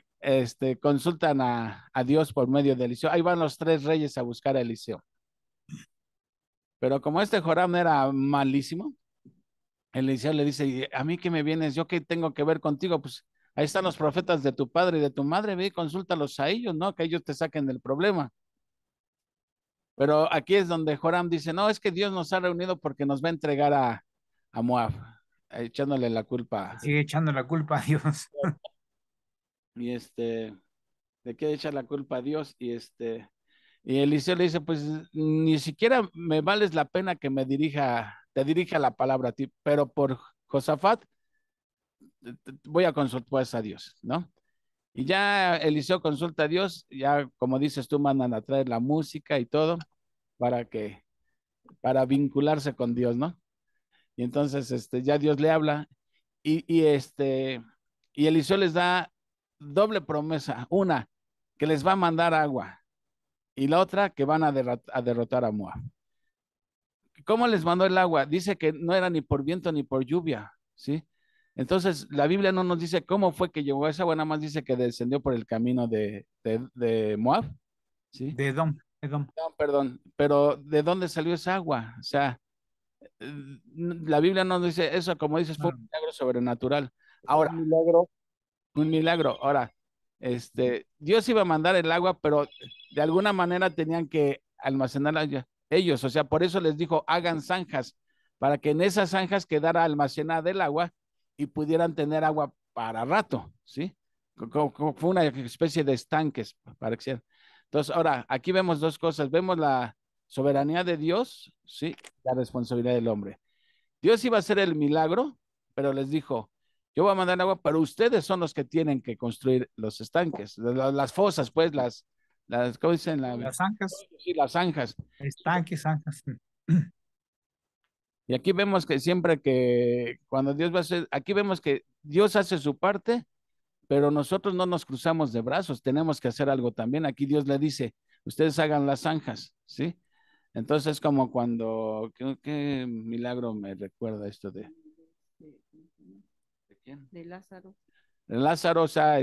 consultan a Dios por medio de Eliseo. Ahí van los tres reyes a buscar a Eliseo. Pero como este Joram era malísimo, Eliseo le dice, "¿Y a mí qué me vienes? ¿Yo qué tengo que ver contigo? Pues ahí están los profetas de tu padre y de tu madre, ve y consúltalos a ellos, ¿no? Que ellos te saquen del problema. Pero aquí es donde Joram dice, no, es que Dios nos ha reunido porque nos va a entregar a Moab, echándole la culpa. Sigue echando la culpa a Dios. Y le quiere echar la culpa a Dios y Eliseo le dice, pues ni siquiera me vales la pena que te dirija la palabra a ti, pero por Josafat voy a consultar pues, a Dios, ¿no? Y ya Eliseo consulta a Dios, ya como dices tú, mandan a traer la música y todo para para vincularse con Dios, ¿no? Y entonces ya Dios le habla y Eliseo les da doble promesa, una, que les va a mandar agua y la otra, que van a derrotar a Moab. ¿Cómo les mandó el agua? Dice que no era ni por viento ni por lluvia, ¿sí? Entonces, la Biblia no nos dice cómo fue que llegó esa agua, nada más dice que descendió por el camino de Moab, ¿sí? De Edom, Edom. No, perdón, pero ¿de dónde salió esa agua? O sea, la Biblia no nos dice eso, como dices, fue Ah, un milagro sobrenatural. Ahora, Un milagro. un milagro. Ahora, Dios iba a mandar el agua, pero de alguna manera tenían que almacenarla ellos. O sea, por eso les dijo, hagan zanjas, para que en esas zanjas quedara almacenada el agua y pudieran tener agua para rato, ¿sí? Fue una especie de estanques, para que sea. Entonces, ahora, aquí vemos dos cosas. Vemos la soberanía de Dios, ¿sí? La responsabilidad del hombre. Dios iba a hacer el milagro, pero les dijo, yo voy a mandar agua, pero ustedes son los que tienen que construir los estanques, las fosas, pues, ¿cómo dicen? las zanjas, Sí, las zanjas. estanques, zanjas. Y aquí vemos que siempre que, cuando Dios va a hacer, aquí vemos que Dios hace su parte, pero nosotros no nos cruzamos de brazos, tenemos que hacer algo también. Aquí Dios le dice, ustedes hagan las zanjas, ¿sí? Entonces, como cuando, ¿qué milagro me recuerda esto ¿de quién? De Lázaro. Lázaro, o sea,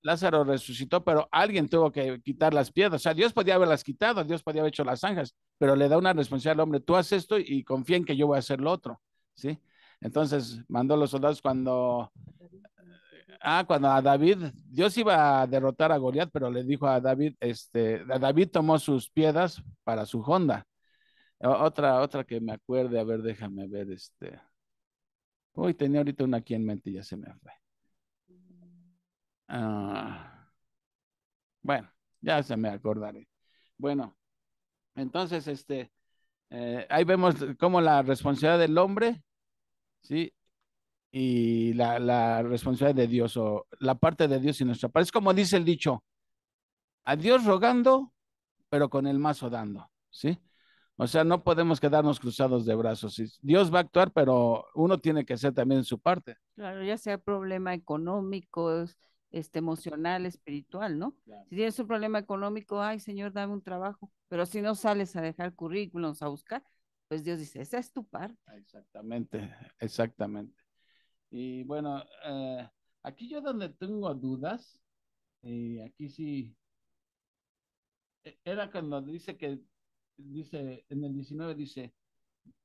Lázaro resucitó, pero alguien tuvo que quitar las piedras. O sea, Dios podía haberlas quitado, Dios podía haber hecho las zanjas, pero le da una responsabilidad al hombre. Tú haces esto y confía en que yo voy a hacer lo otro, ¿sí? Entonces mandó los soldados cuando a David, Dios iba a derrotar a Goliat, pero le dijo a David, David tomó sus piedras para su honda. Otra que me acuerde, a ver, déjame ver, uy, tenía ahorita una aquí en mente y ya se me fue. Ah, bueno, ya se me acordaré. Bueno, entonces, ahí vemos cómo la responsabilidad del hombre, ¿sí? Y la responsabilidad de Dios, o la parte de Dios y nuestra parte. Es como dice el dicho, a Dios rogando, pero con el mazo dando, ¿sí? O sea, no podemos quedarnos cruzados de brazos. ¿Sí? Dios va a actuar, pero uno tiene que hacer también su parte. Claro, ya sea problema económico, emocional, espiritual, ¿no? Claro. Si tienes un problema económico, ay, Señor, dame un trabajo, pero si no sales a dejar currículums, a buscar, pues Dios dice, esa es tu parte. Exactamente, exactamente. Y bueno, aquí yo donde tengo dudas, y aquí sí, era cuando dice, en el 19 dice,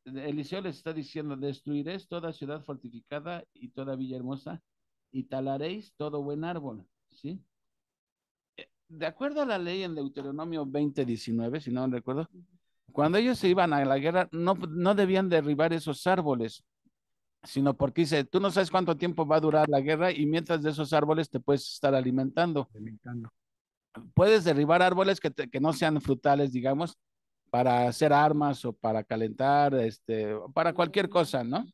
Eliseo les está diciendo, destruiréis toda ciudad fortificada y toda villa hermosa, y talaréis todo buen árbol, ¿sí? De acuerdo a la ley en Deuteronomio 20:19, si no recuerdo, cuando ellos se iban a la guerra, no debían derribar esos árboles, sino porque dice, tú no sabes cuánto tiempo va a durar la guerra y mientras de esos árboles te puedes estar alimentando. Puedes derribar árboles que no sean frutales, digamos, para hacer armas o para calentar, para cualquier cosa, ¿no?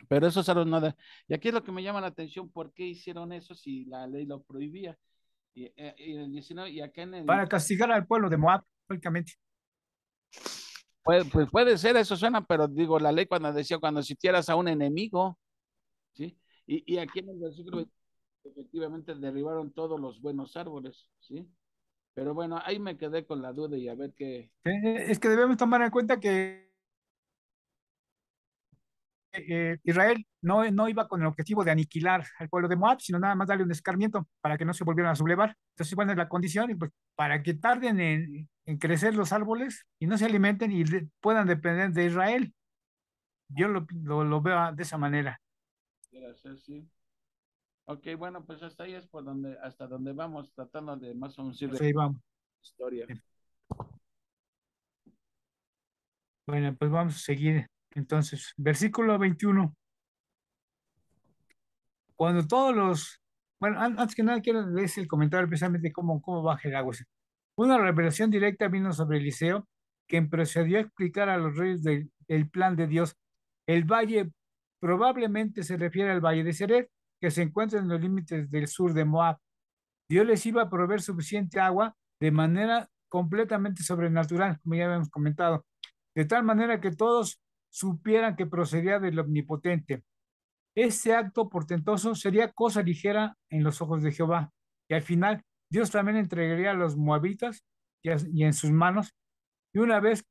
Pero esos árboles no. Y aquí es lo que me llama la atención, ¿por qué hicieron eso si la ley lo prohibía? Y en el 19, y acá en el... Para castigar al pueblo de Moab, prácticamente. Pues puede ser, eso suena, pero digo, la ley cuando decía, cuando sitieras a un enemigo, ¿sí? Y aquí en el versículo, efectivamente, derribaron todos los buenos árboles, ¿sí? Pero bueno, ahí me quedé con la duda y a ver qué. Es que debemos tomar en cuenta que Israel no iba con el objetivo de aniquilar al pueblo de Moab, sino nada más darle un escarmiento para que no se volvieran a sublevar. Entonces, bueno, es la condición, y pues, para que tarden en crecer los árboles y no se alimenten y puedan depender de Israel. Yo lo veo de esa manera. Gracias, sí. Ok, bueno, pues hasta ahí es hasta donde vamos, tratando de más o menos ir Pues de ahí vamos. historia. Bueno, pues vamos a seguir. Entonces, versículo 21. Cuando bueno, antes que nada quiero leer el comentario precisamente cómo baja el agua. Una revelación directa vino sobre Eliseo, quien procedió a explicar a los reyes el plan de Dios. El valle probablemente se refiere al valle de Ceret, que se encuentra en los límites del sur de Moab. Dios les iba a proveer suficiente agua de manera completamente sobrenatural, como ya habíamos comentado, de tal manera que todos supieran que procedía del Omnipotente. Ese acto portentoso sería cosa ligera en los ojos de Jehová, y al final Dios también entregaría a los moabitas y en sus manos, y una vez,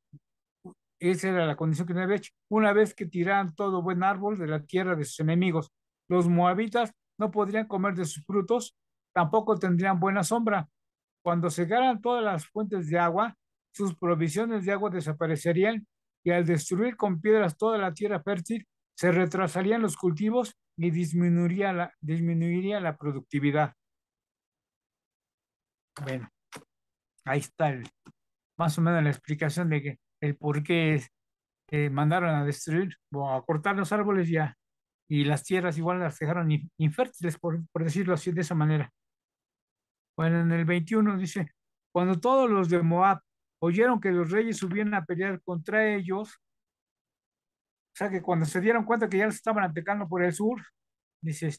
esa era la condición que no había hecho, una vez que tiraran todo buen árbol de la tierra de sus enemigos, los moabitas no podrían comer de sus frutos, tampoco tendrían buena sombra. Cuando secaran todas las fuentes de agua, sus provisiones de agua desaparecerían, y al destruir con piedras toda la tierra fértil, se retrasarían los cultivos y disminuiría la productividad. Bueno, ahí está más o menos la explicación de que el por qué mandaron a destruir o a cortar los árboles ya, y las tierras igual las dejaron infértiles, por decirlo así, de esa manera. Bueno, en el 21 dice, cuando todos los de Moab oyeron que los reyes subían a pelear contra ellos, o sea que cuando se dieron cuenta que ya los estaban atacando por el sur, dice,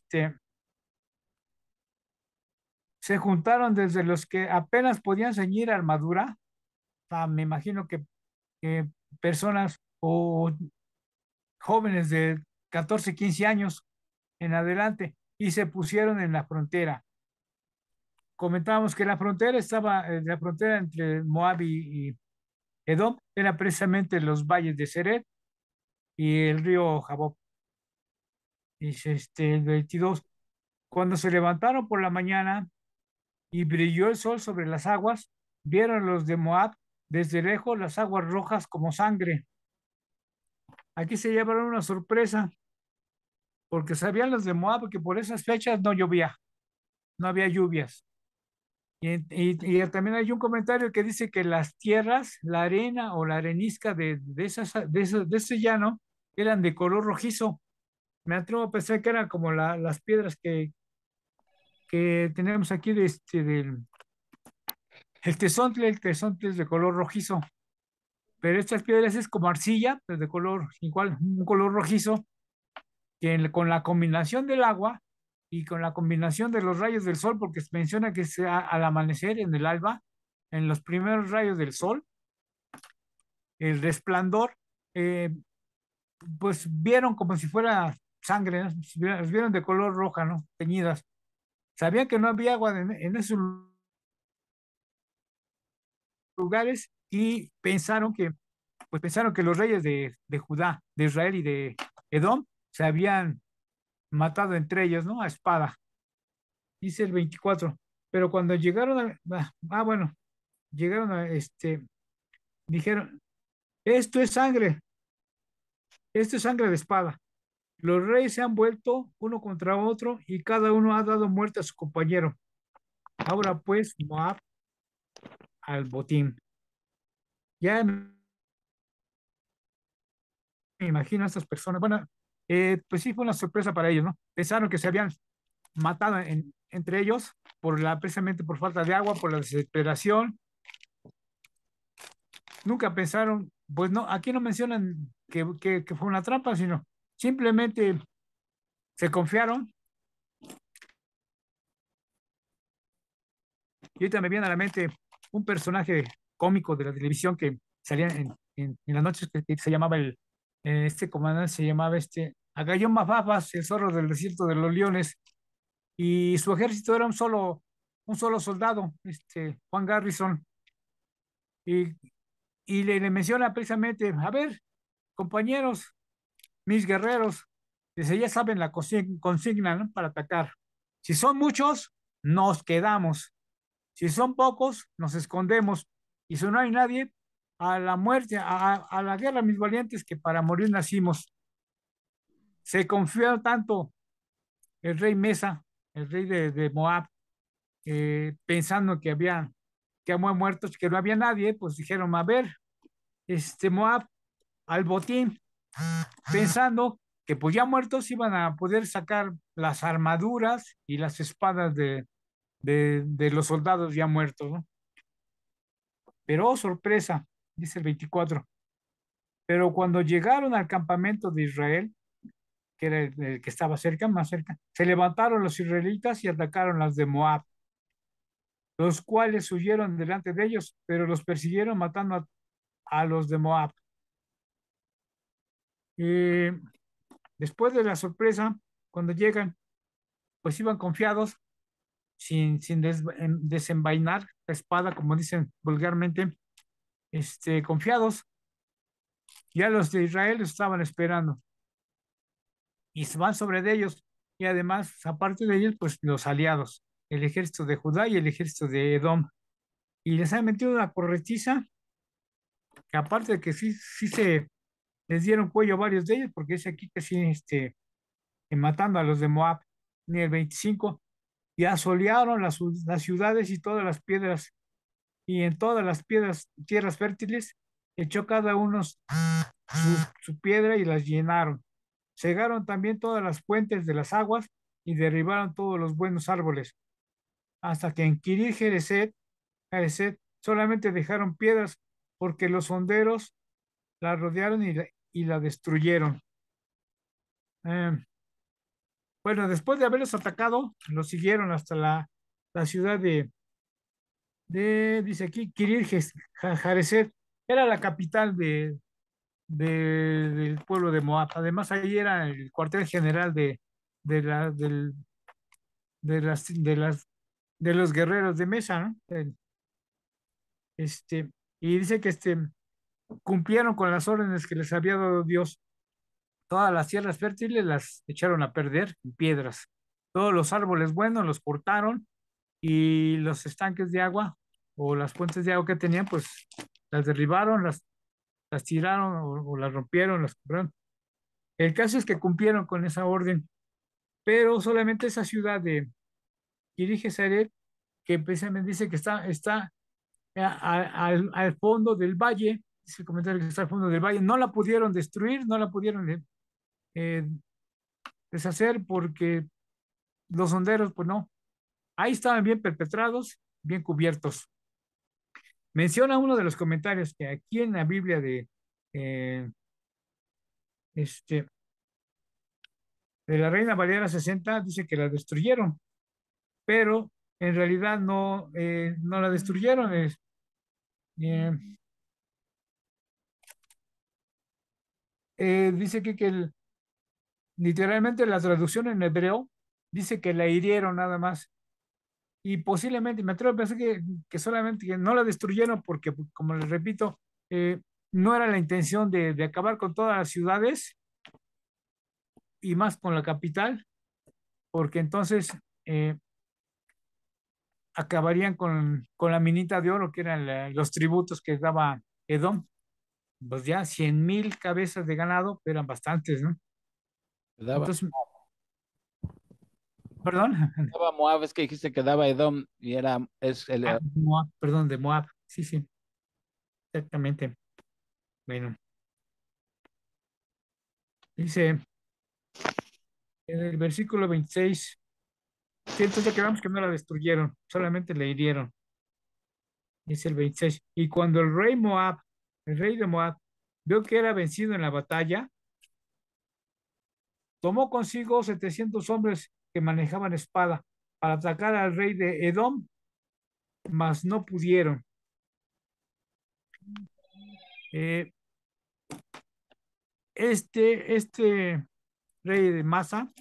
se juntaron desde los que apenas podían ceñir armadura, o sea, me imagino que personas o jóvenes de 14, 15 años en adelante, y se pusieron en la frontera. Comentábamos que la frontera entre Moab y Edom era precisamente los valles de Ceret y el río Jaboc. Dice el 22, cuando se levantaron por la mañana, y brilló el sol sobre las aguas. Vieron los de Moab desde lejos las aguas rojas como sangre. Aquí se llevaron una sorpresa, porque sabían los de Moab que por esas fechas no llovía, no había lluvias. Y también hay un comentario que dice que las tierras, la arena o la arenisca de ese llano eran de color rojizo. Me atrevo a pensar que eran como las piedras que tenemos aquí el tezontle es de color rojizo, pero estas piedras es como arcilla, pues de color igual, un color rojizo, que con la combinación del agua y con la combinación de los rayos del sol, porque se menciona que sea al amanecer, en el alba, en los primeros rayos del sol, el resplandor, eh, pues vieron como si fuera sangre, ¿no? Las vieron de color roja, ¿no? Teñidas. Sabían que no había agua en esos lugares y pensaron que los reyes de Judá, de Israel y de Edom se habían matado entre ellos, ¿no? A espada. Dice el 24. Pero cuando llegaron bueno, llegaron dijeron, esto es sangre, esto es sangre de espada. Los reyes se han vuelto uno contra otro y cada uno ha dado muerte a su compañero. Ahora pues, Moab al botín. Ya me imagino a estas personas. Bueno, pues sí fue una sorpresa para ellos, ¿no? Pensaron que se habían matado entre ellos precisamente por falta de agua, por la desesperación. Nunca pensaron, pues no, aquí no mencionan que fue una trampa, sino simplemente se confiaron. Y ahorita me viene a la mente un personaje cómico de la televisión que salía en las noches que se llamaba este comandante se llamaba Agayón Mafafas, el zorro del desierto de los leones, y su ejército era un solo soldado, Juan Garrison, y, y le menciona precisamente, a ver, compañeros, mis guerreros, dice, ya saben la consigna, ¿no? Para atacar. Si son muchos, nos quedamos. Si son pocos, nos escondemos. Y si no hay nadie, a la muerte, a la guerra, mis valientes, que para morir nacimos. Se confió tanto el rey Mesa, el rey de Moab, pensando que había muertos, que no había nadie, pues dijeron, a ver, Moab, al botín, pensando que pues ya muertos iban a poder sacar las armaduras y las espadas de los soldados ya muertos, ¿no? Pero oh, sorpresa, dice el 24. Pero cuando llegaron al campamento de Israel, que era el que estaba cerca, más cerca, se levantaron los israelitas y atacaron las de Moab, los cuales huyeron delante de ellos, pero los persiguieron matando a los de Moab. Eh, Después de la sorpresa, cuando llegan, pues iban confiados, sin desenvainar la espada, como dicen vulgarmente, confiados. Ya los de Israel los estaban esperando y se van sobre de ellos. Y además, aparte de ellos, pues los aliados, el ejército de Judá y el ejército de Edom. Y les han metido una corretiza, que aparte de que sí se les dieron cuello a varios de ellos, porque es aquí que sí, matando a los de Moab, ni el 25, y asolearon las ciudades y todas las piedras, y en todas las tierras fértiles, echó cada uno su piedra y las llenaron. Cegaron también todas las fuentes de las aguas y derribaron todos los buenos árboles, hasta que en Kirir Jereset solamente dejaron piedras, porque los honderos la rodearon y la destruyeron. Eh, bueno, después de haberlos atacado, los siguieron hasta la ciudad dice aquí, Kirir Jereset, era la capital del pueblo de Moab. Además, ahí era el cuartel general de, la, del, de los guerreros de Mesa, ¿no? Este, y dice que cumplieron con las órdenes que les había dado Dios. Todas las tierras fértiles las echaron a perder en piedras. Todos los árboles buenos los cortaron y los estanques de agua o las fuentes de agua que tenían, pues las derribaron, las tiraron o las rompieron, las quebraron. El caso es que cumplieron con esa orden, pero solamente esa ciudad de Kirijesaret, que precisamente dice que está al fondo del valle, dice el comentario que está al fondo del valle, no la pudieron destruir, no la pudieron eh, deshacer porque los sonderos, pues no, ahí estaban bien perpetrados, bien cubiertos. Menciona uno de los comentarios que aquí en la Biblia eh, este, de la Reina Valera 60 dice que la destruyeron, pero en realidad no la destruyeron. Eh, dice literalmente la traducción en hebreo dice que la hirieron nada más. Y posiblemente, me atrevo a pensar que solamente que no la destruyeron porque, como les repito, no era la intención de acabar con todas las ciudades y más con la capital, porque entonces acabarían con la minita de oro, que eran los tributos que daba Edom. Pues ya 100,000 cabezas de ganado, eran bastantes, ¿no? Daba, Entonces, perdón, daba Moab, es que dijiste que daba Edom y es el, Moab, perdón, de Moab, sí, sí, exactamente. Bueno, dice en el versículo 26, sí, entonces ya quedamos que no la destruyeron, solamente la hirieron, dice el 26. Y cuando el rey de Moab, vio que era vencido en la batalla, tomó consigo 700 hombres que manejaban espada para atacar al rey de Edom, mas no pudieron. Eh, este rey de Masa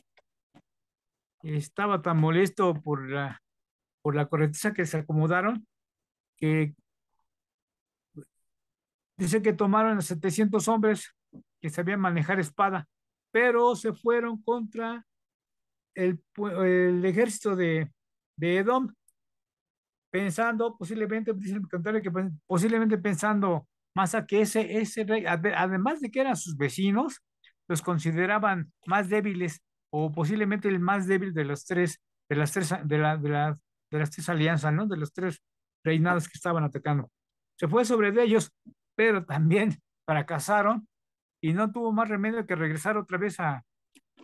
estaba tan molesto por la correcteza que se acomodaron, que dice que tomaron a 700 hombres que sabían manejar espada, pero se fueron contra el ejército de Edom, pensando posiblemente, dice el cantario, que posiblemente pensando más a que ese rey, además de que eran sus vecinos, los consideraban más débiles o posiblemente el más débil de los tres, de las tres, de las tres alianzas, ¿no? De los tres reinados que estaban atacando. Se fue sobre de ellos, pero también fracasaron y no tuvo más remedio que regresar otra vez a,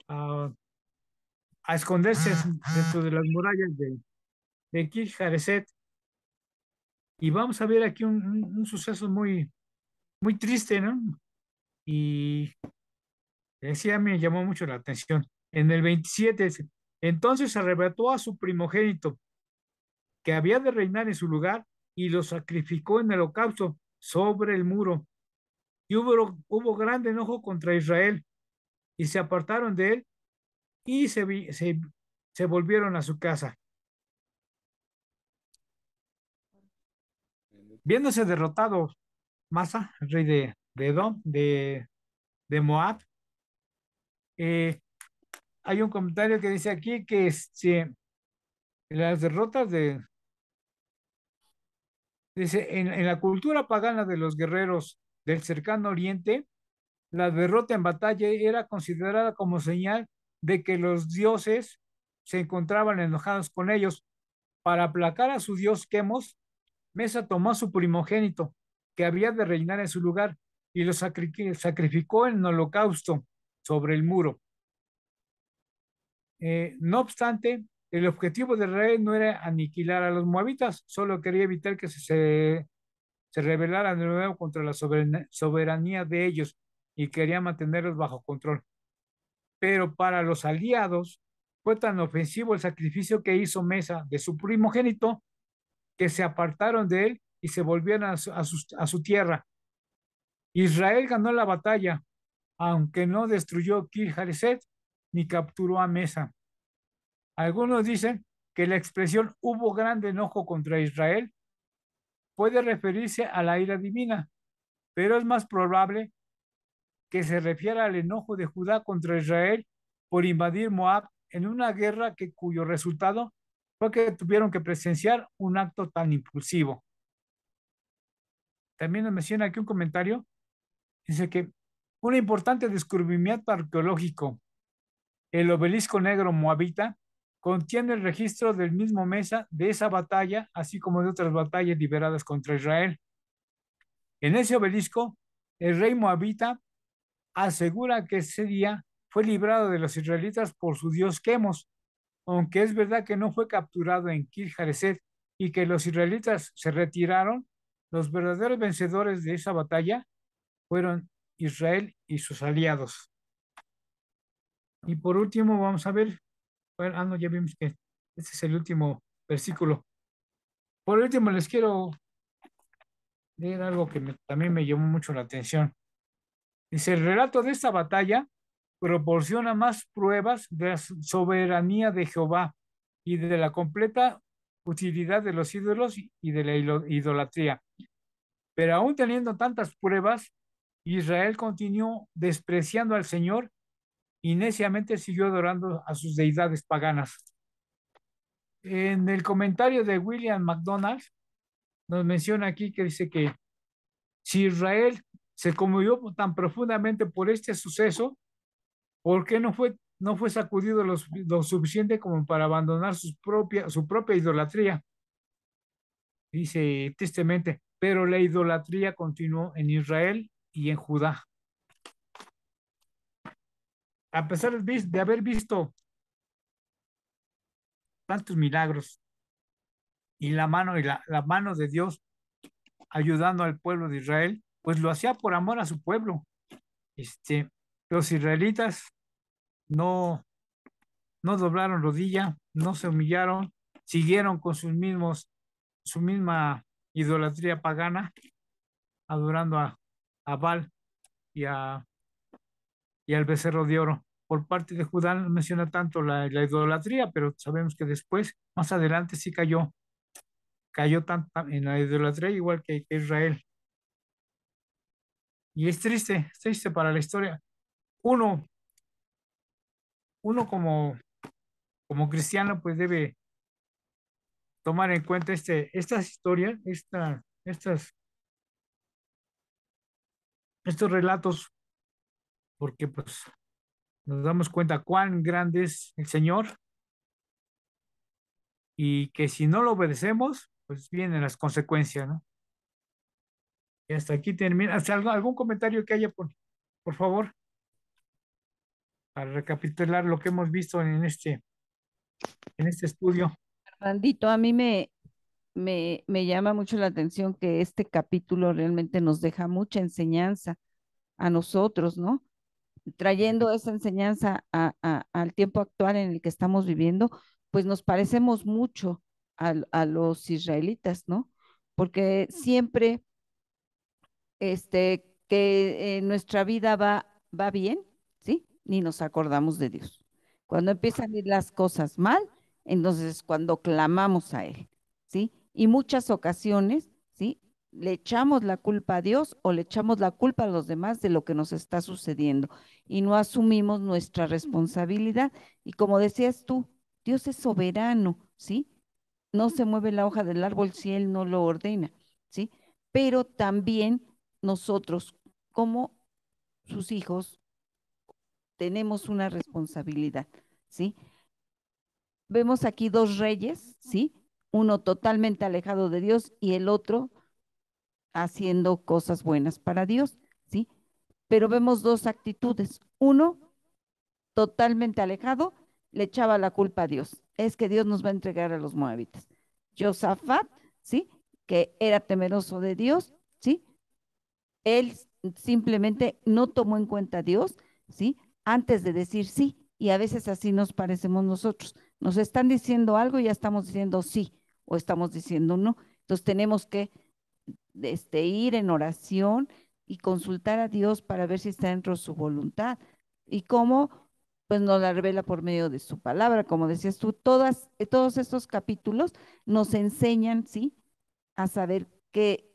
a esconderse dentro de las murallas de Kir Jareset. Y vamos a ver aquí un suceso muy, muy triste, ¿no? Y decía, me llamó mucho la atención. En el 27, entonces arrebató a su primogénito, que había de reinar en su lugar, y lo sacrificó en el holocausto sobre el muro. Y hubo grande enojo contra Israel, y se apartaron de él, y se volvieron a su casa. Viéndose derrotado Masa, el rey de Edom, de Moab, eh, hay un comentario que dice aquí que las derrotas dice, en la cultura pagana de los guerreros del cercano oriente, la derrota en batalla era considerada como señal de que los dioses se encontraban enojados con ellos. Para aplacar a su dios Quemos, Mesa tomó a su primogénito, que había de reinar en su lugar, y lo sacrificó en holocausto sobre el muro. No obstante, el objetivo del rey no era aniquilar a los moabitas, solo quería evitar que se rebelaran de nuevo contra la soberanía de ellos y quería mantenerlos bajo control. Pero para los aliados fue tan ofensivo el sacrificio que hizo Mesa de su primogénito que se apartaron de él y se volvieron a su tierra. Israel ganó la batalla, aunque no destruyó Kir-Jareset ni capturó a Mesa. Algunos dicen que la expresión hubo grande enojo contra Israel puede referirse a la ira divina, pero es más probable que se refiera al enojo de Judá contra Israel por invadir Moab en una guerra cuyo resultado fue que tuvieron que presenciar un acto tan impulsivo. También nos menciona aquí un comentario, dice que un importante descubrimiento arqueológico, el obelisco negro moabita, contiene el registro del mismo mesa de esa batalla, así como de otras batallas liberadas contra Israel. En ese obelisco, el rey moabita asegura que ese día fue librado de los israelitas por su dios Quemos, aunque es verdad que no fue capturado en Kir-Jareset y que los israelitas se retiraron, los verdaderos vencedores de esa batalla fueron Israel y sus aliados. Y por último, vamos a ver, bueno, no, ya vimos que este es el último versículo. Por último, les quiero leer algo que también me llamó mucho la atención. Dice, el relato de esta batalla proporciona más pruebas de la soberanía de Jehová y de la completa utilidad de los ídolos y de la idolatría. Pero aún teniendo tantas pruebas, Israel continuó despreciando al Señor y neciamente siguió adorando a sus deidades paganas. En el comentario de William MacDonald, nos menciona aquí que dice que si Israel se conmovió tan profundamente por este suceso, ¿por qué no fue sacudido lo suficiente como para abandonar su propia idolatría? Dice tristemente, pero la idolatría continuó en Israel y en Judá. A pesar de haber visto tantos milagros y la mano de Dios ayudando al pueblo de Israel, pues lo hacía por amor a su pueblo. Este, los israelitas no, no doblaron rodilla, no se humillaron, siguieron con su misma idolatría pagana, adorando a Baal y, y al becerro de oro. Por parte de Judá no menciona tanto la idolatría, pero sabemos que después, más adelante, sí cayó tanto en la idolatría, igual que Israel. Y es triste para la historia. Uno, uno como cristiano, pues debe tomar en cuenta estas historias, estos relatos, porque pues nos damos cuenta cuán grande es el Señor y que si no lo obedecemos, pues vienen las consecuencias, ¿no? Y hasta aquí termina. ¿Hasta algún comentario que haya, por favor, para recapitular lo que hemos visto en este estudio? Fernandito, a mí me llama mucho la atención que este capítulo realmente nos deja mucha enseñanza a nosotros, ¿no? Trayendo esa enseñanza al tiempo actual en el que estamos viviendo, pues nos parecemos mucho a los israelitas, ¿no? Porque siempre que nuestra vida va bien, ¿sí? Ni nos acordamos de Dios. Cuando empiezan a ir las cosas mal, entonces es cuando clamamos a Él, ¿sí? Y muchas ocasiones, ¿sí? Le echamos la culpa a Dios o le echamos la culpa a los demás de lo que nos está sucediendo y no asumimos nuestra responsabilidad. Y como decías tú, Dios es soberano, ¿sí? No se mueve la hoja del árbol si Él no lo ordena, ¿sí? Pero también nosotros, como sus hijos, tenemos una responsabilidad, ¿sí? Vemos aquí dos reyes, ¿sí? Uno totalmente alejado de Dios y el otro haciendo cosas buenas para Dios, ¿sí? Pero vemos dos actitudes. Uno, totalmente alejado, le echaba la culpa a Dios. Es que Dios nos va a entregar a los moabitas. Josafat, ¿sí? Que era temeroso de Dios, ¿sí? Él simplemente no tomó en cuenta a Dios, ¿sí? Antes de decir sí. Y a veces así nos parecemos nosotros. Nos están diciendo algo y ya estamos diciendo sí o estamos diciendo no. Entonces tenemos que ir en oración y consultar a Dios para ver si está dentro de su voluntad. Y cómo, pues nos la revela por medio de su palabra. Como decías tú, todos estos capítulos nos enseñan, ¿sí? A saber qué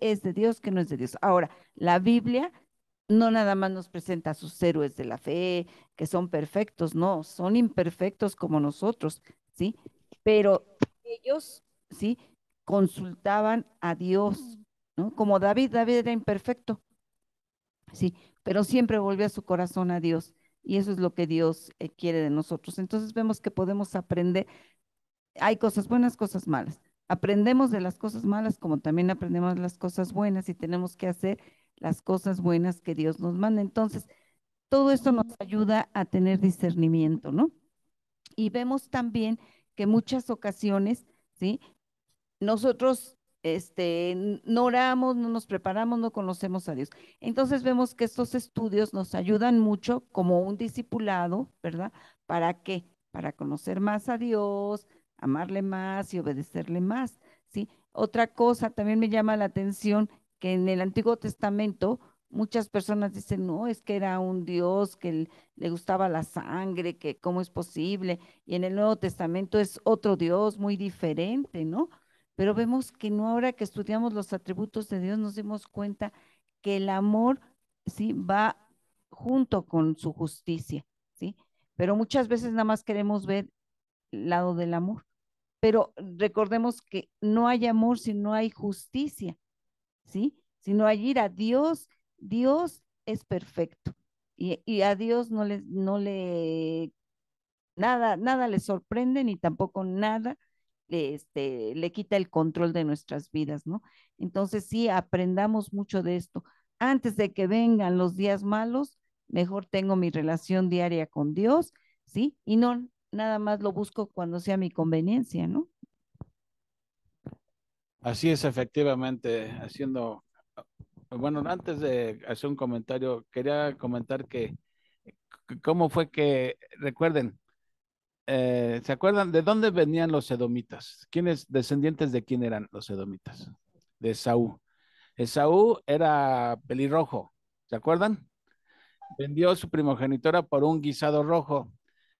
es de Dios, qué no es de Dios. Ahora, la Biblia no nada más nos presenta a sus héroes de la fe, que son perfectos, no, son imperfectos como nosotros, ¿sí? pero ellos, ¿sí? Consultaban a Dios, ¿no? Como David era imperfecto, ¿sí? Pero siempre volvió a su corazón a Dios. Y eso es lo que Dios quiere de nosotros. Entonces vemos que podemos aprender, hay cosas buenas, cosas malas. Aprendemos de las cosas malas como también aprendemos de las cosas buenas y tenemos que hacer las cosas buenas que Dios nos manda. Entonces, todo esto nos ayuda a tener discernimiento, ¿no? Y vemos también que muchas ocasiones, ¿sí? Nosotros no oramos, no nos preparamos, no conocemos a Dios. Entonces vemos que estos estudios nos ayudan mucho como un discipulado, ¿verdad? ¿Para qué? Para conocer más a Dios, amarle más y obedecerle más, ¿sí? Otra cosa también me llama la atención que en el Antiguo Testamento muchas personas dicen, no, es que era un Dios que le gustaba la sangre, que cómo es posible, y en el Nuevo Testamento es otro Dios muy diferente, ¿no? Pero vemos que no, ahora que estudiamos los atributos de Dios nos dimos cuenta que el amor, sí, va junto con su justicia, ¿sí? Pero muchas veces nada más queremos ver el lado del amor. Pero recordemos que no hay amor si no hay justicia, ¿sí? Si no hay ira. Dios es perfecto. Y a Dios nada le sorprende ni tampoco nada le quita el control de nuestras vidas, ¿no? Entonces sí, aprendamos mucho de esto. Antes de que vengan los días malos, mejor tengo mi relación diaria con Dios, ¿sí? Y no nada más lo busco cuando sea mi conveniencia, ¿no? Así es, efectivamente, bueno, antes de hacer un comentario, quería comentar que cómo fue que, recuerden, ¿se acuerdan de dónde venían los edomitas? ¿Quiénes, descendientes de quién eran los edomitas? De Esaú. Esaú era pelirrojo, ¿se acuerdan? Vendió su primogenitora por un guisado rojo.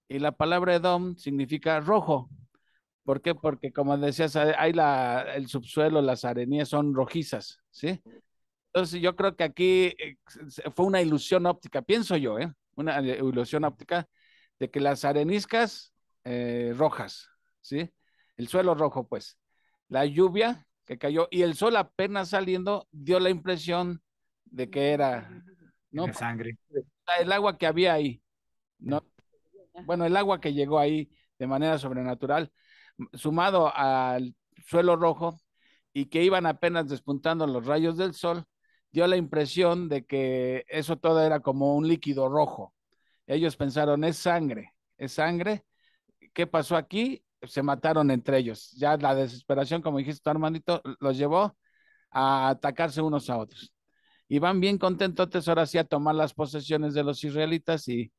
Y la palabra Edom significa rojo. ¿Por qué? Porque como decías, hay el subsuelo, las arenías son rojizas, ¿sí? Entonces yo creo que aquí fue una ilusión óptica, pienso yo, ¿eh? Una ilusión óptica de que las areniscas rojas, ¿sí? El suelo rojo, pues. La lluvia que cayó y el sol apenas saliendo dio la impresión de que era, ¿no? La sangre. El agua que había ahí, ¿no? Bueno, el agua que llegó ahí de manera sobrenatural, sumado al suelo rojo y que iban apenas despuntando los rayos del sol, dio la impresión de que eso todo era como un líquido rojo. Ellos pensaron, es sangre, es sangre. ¿Qué pasó aquí? Se mataron entre ellos. Ya la desesperación, como dijiste tú, Armandito, los llevó a atacarse unos a otros. Y van bien contentos ahora sí a tomar las posesiones de los israelitas y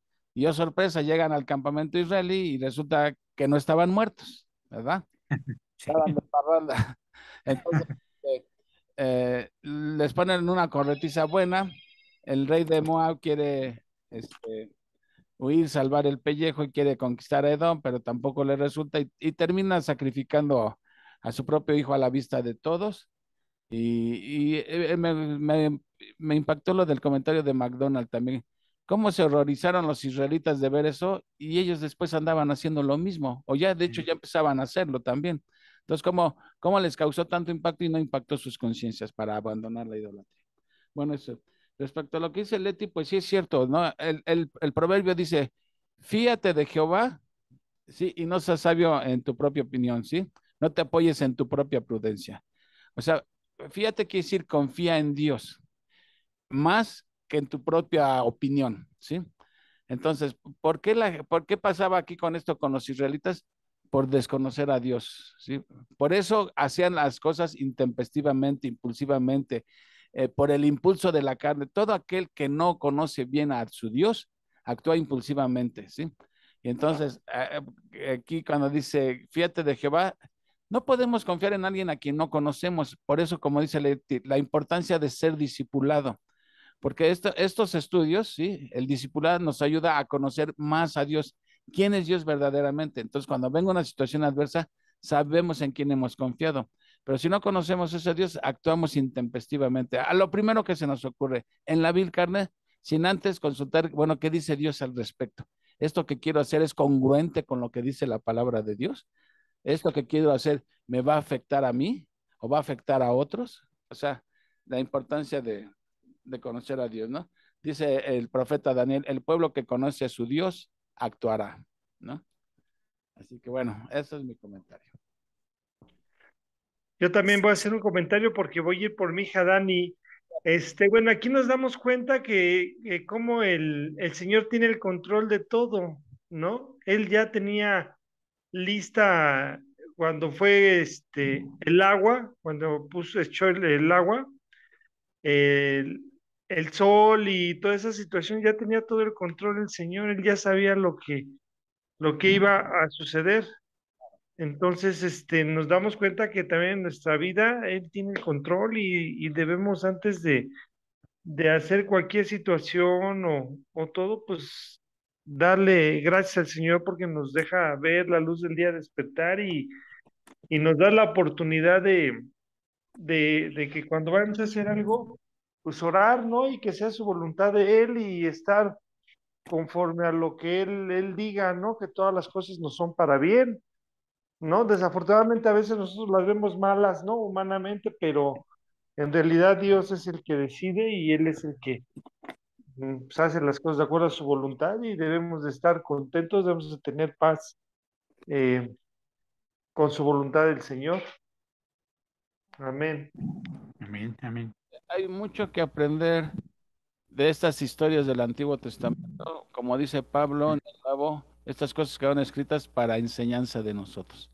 oh sorpresa, llegan al campamento israelí y resulta que no estaban muertos, ¿verdad? Sí. Estaban de parranda. Entonces, les ponen una corretiza buena. El rey de Moab quiere huir, salvar el pellejo y quiere conquistar a Edom, pero tampoco le resulta y termina sacrificando a su propio hijo a la vista de todos. Me impactó lo del comentario de McDonald también. Cómo se horrorizaron los israelitas de ver eso y ellos después andaban haciendo lo mismo, o ya de hecho ya empezaban a hacerlo también. Entonces, ¿cómo les causó tanto impacto y no impactó sus conciencias para abandonar la idolatría? Bueno, eso. Respecto a lo que dice Leti, pues sí es cierto, ¿no? El proverbio dice, fíate de Jehová, sí, y no seas sabio en tu propia opinión, ¿sí? No te apoyes en tu propia prudencia. O sea, fíjate que decir confía en Dios más que en tu propia opinión, ¿sí? Entonces, ¿por qué pasaba aquí con esto con los israelitas? Por desconocer a Dios, ¿sí? Por eso hacían las cosas intempestivamente, impulsivamente, por el impulso de la carne. Todo aquel que no conoce bien a su Dios actúa impulsivamente, ¿sí? Y entonces, aquí cuando dice, fíjate de Jehová, no podemos confiar en alguien a quien no conocemos. Por eso, como dice Leti, la importancia de ser discipulado. Porque estos estudios, ¿sí? El discipulado nos ayuda a conocer más a Dios. ¿Quién es Dios verdaderamente? Entonces, cuando venga una situación adversa, sabemos en quién hemos confiado. Pero si no conocemos a ese Dios, actuamos intempestivamente. A lo primero que se nos ocurre en la vil carne, sin antes consultar, bueno, ¿qué dice Dios al respecto? ¿Esto que quiero hacer es congruente con lo que dice la palabra de Dios? ¿esto que quiero hacer me va a afectar a mí o va a afectar a otros? O sea, la importancia de conocer a Dios, ¿no? Dice el profeta Daniel, el pueblo que conoce a su Dios actuará, ¿no? Así que bueno, ese es mi comentario. Yo también voy a hacer un comentario porque voy a ir por mi hija Dani. Bueno, aquí nos damos cuenta que como el Señor tiene el control de todo, ¿no? Él ya tenía lista cuando fue el agua, cuando echó el agua, el, el sol y toda esa situación, ya tenía todo el control el Señor, él ya sabía lo que iba a suceder. Entonces, nos damos cuenta que también en nuestra vida Él tiene el control y debemos antes de hacer cualquier situación o todo, pues darle gracias al Señor porque nos deja ver la luz del día despertar y nos da la oportunidad de que cuando vayamos a hacer algo, pues orar, ¿no? Y que sea su voluntad de Él y estar conforme a lo que Él diga, ¿no? Que todas las cosas nos son para bien. ¿No? Desafortunadamente a veces nosotros las vemos malas, ¿no? Humanamente, pero en realidad Dios es el que decide y Él es el que pues, hace las cosas de acuerdo a su voluntad y debemos de estar contentos, debemos de tener paz eh, con su voluntad del Señor. Amén. Amén, amén. Hay mucho que aprender de estas historias del Antiguo Testamento, como dice Pablo en el Nuevo, estas cosas quedaron escritas para enseñanza de nosotros,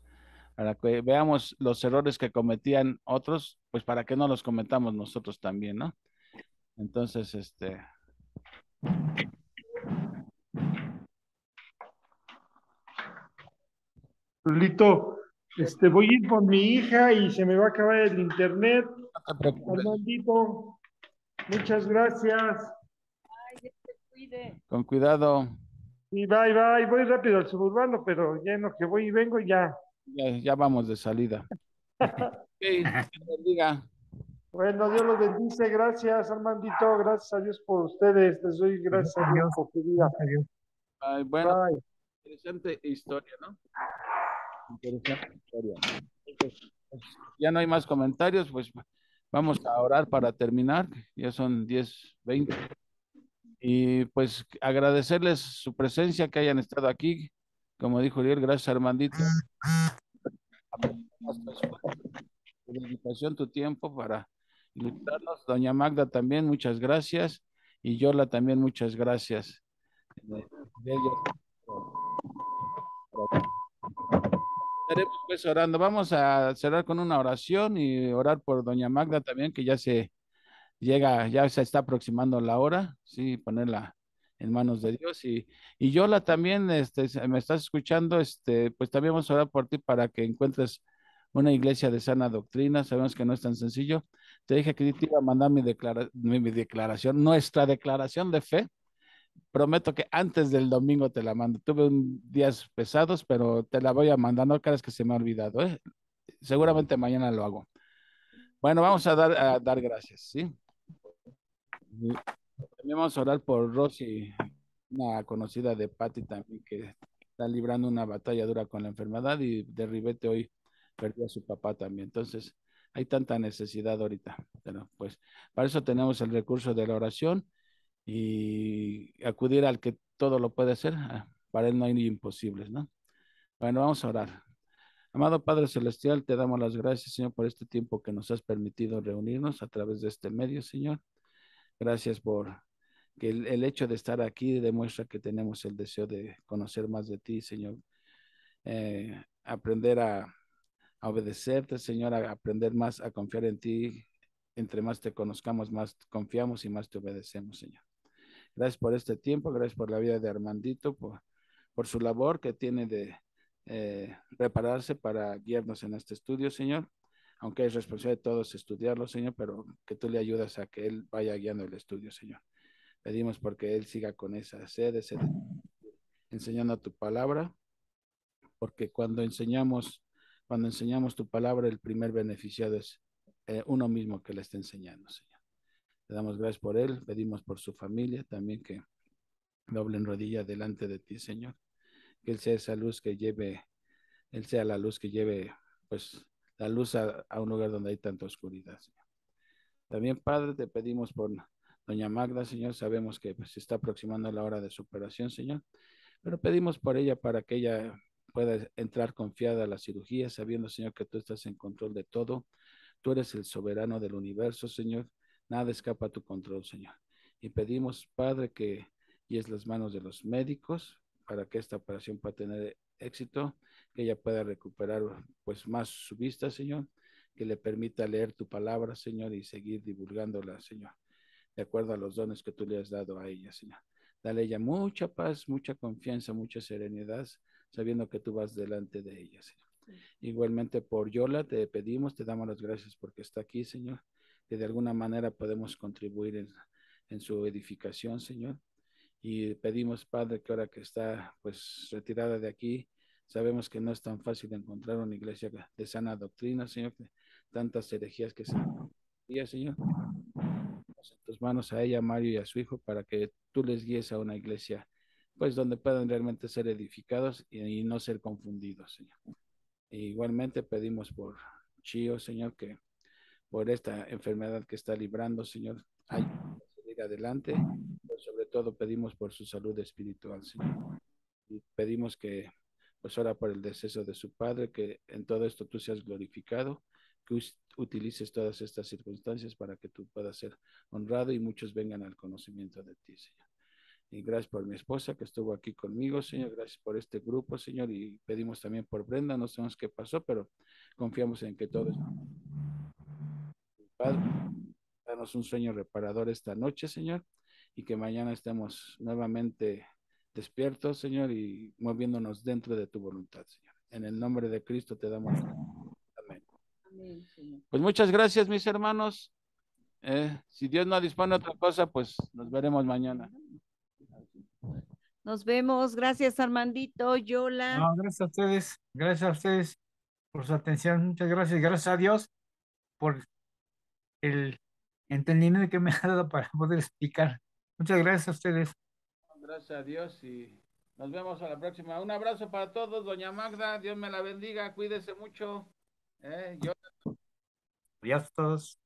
para que veamos los errores que cometían otros, pues para que no los cometamos nosotros también, ¿no? Entonces, Lito, voy a ir por mi hija y se me va a acabar el internet. no te preocupes, Armandito, muchas gracias. con cuidado, Y bye, bye. Voy rápido al suburbano, pero ya en lo que voy y vengo ya. ya vamos de salida. Ok, Dios te bendiga. Bueno, Dios los bendice. Gracias, Armandito. Gracias a Dios por ustedes. Les doy gracias a Dios Adiós. por su vida. Adiós. Ay, bueno, Bye. interesante historia, ¿no? Interesante historia. Entonces, pues, ya no hay más comentarios, pues vamos a orar para terminar. Ya son 10:20. Y pues agradecerles su presencia, que hayan estado aquí. Como dijo Uriel, gracias Armandito. Tu dedicación, tu tiempo para ilustrarnos. Doña Magda también, muchas gracias. Y Yola también, muchas gracias. Estaremos pues orando. Vamos a cerrar con una oración y orar por Doña Magda también, que ya ya se está aproximando la hora, sí, ponerla en manos de Dios. Y Yola también, me estás escuchando, pues también vamos a orar por ti para que encuentres una iglesia de sana doctrina. Sabemos que no es tan sencillo. Te dije que te iba a mandar mi declaración, nuestra declaración de fe. Prometo que antes del domingo te la mando. Tuve días pesados, pero te la voy a mandar. No creas que se me ha olvidado, ¿eh? Seguramente mañana lo hago. Bueno, vamos a dar gracias, ¿sí? Y también vamos a orar por Rosy, una conocida de Patty también, que está librando una batalla dura con la enfermedad y de ribete hoy perdió a su papá también. Entonces, hay tanta necesidad ahorita. Pero pues para eso tenemos el recurso de la oración y acudir al que todo lo puede hacer. Para él no hay imposibles, ¿no? Bueno, vamos a orar. Amado Padre Celestial, te damos las gracias, Señor, por este tiempo que nos has permitido reunirnos a través de este medio, Señor. Gracias por que el hecho de estar aquí demuestra que tenemos el deseo de conocer más de ti, Señor. Aprender a obedecerte, Señor, a aprender más a confiar en ti. Entre más te conozcamos, más confiamos y más te obedecemos, Señor. Gracias por este tiempo, gracias por la vida de Armandito, por su labor que tiene de prepararse para guiarnos en este estudio, Señor. Aunque es responsabilidad de todos estudiarlo, Señor, pero que tú le ayudas a que él vaya guiando el estudio, Señor. Pedimos porque él siga con esa sed, enseñando tu palabra, porque cuando enseñamos tu palabra, el primer beneficiado es uno mismo que le está enseñando, Señor. Te damos gracias por él, pedimos por su familia también que doblen rodilla delante de ti, Señor. Que él sea esa luz que lleve Él sea la luz que lleve, pues, la luz a un lugar donde hay tanta oscuridad, Señor. También, Padre, te pedimos por doña Magda, Señor. Sabemos que pues, se está aproximando la hora de su operación, Señor, pero pedimos por ella para que ella pueda entrar confiada a la cirugía, sabiendo, Señor, que tú estás en control de todo. Tú eres el soberano del universo, Señor. Nada escapa a tu control, Señor. Y pedimos, Padre, que guíes las manos de los médicos para que esta operación pueda tener éxito, que ella pueda recuperar pues más su vista, Señor, que le permita leer tu palabra, Señor, y seguir divulgándola, Señor, de acuerdo a los dones que tú le has dado a ella, Señor. Dale a ella mucha paz, mucha confianza, mucha serenidad, sabiendo que tú vas delante de ella, Señor. Igualmente por Yola te pedimos, te damos las gracias porque está aquí, Señor, que de alguna manera podemos contribuir en su edificación, Señor. Y pedimos, Padre, que ahora que está pues retirada de aquí, sabemos que no es tan fácil encontrar una iglesia de sana doctrina, Señor, que tantas herejías que se día, Señor. En tus manos a ella, a Mario y a su hijo, para que tú les guíes a una iglesia, pues donde puedan realmente ser edificados y no ser confundidos, Señor. E igualmente pedimos por Chío, Señor, que por esta enfermedad que está librando, Señor, hay que seguir adelante. Pero sobre todo pedimos por su salud espiritual, Señor. Y pedimos que, pues ahora por el deceso de su padre, que en todo esto tú seas glorificado, que utilices todas estas circunstancias para que tú puedas ser honrado y muchos vengan al conocimiento de ti, Señor. Y gracias por mi esposa que estuvo aquí conmigo, Señor. Gracias por este grupo, Señor. Y pedimos también por Brenda. No sabemos qué pasó, pero confiamos en que todo es Padre. Danos un sueño reparador esta noche, Señor. Y que mañana estemos nuevamente despiertos, Señor, y moviéndonos dentro de tu voluntad, Señor. En el nombre de Cristo te damos. Amén. Amén, Señor. Pues muchas gracias, mis hermanos. Si Dios no dispone otra cosa, pues nos veremos mañana. Nos vemos. Gracias, Armandito, Yola. No, gracias a ustedes por su atención, muchas gracias, gracias a Dios por el entendimiento que me ha dado para poder explicar. Muchas gracias a ustedes. Gracias a Dios y nos vemos a la próxima. Un abrazo para todos, doña Magda. Dios me la bendiga. Cuídese mucho. Yo Adiós a todos.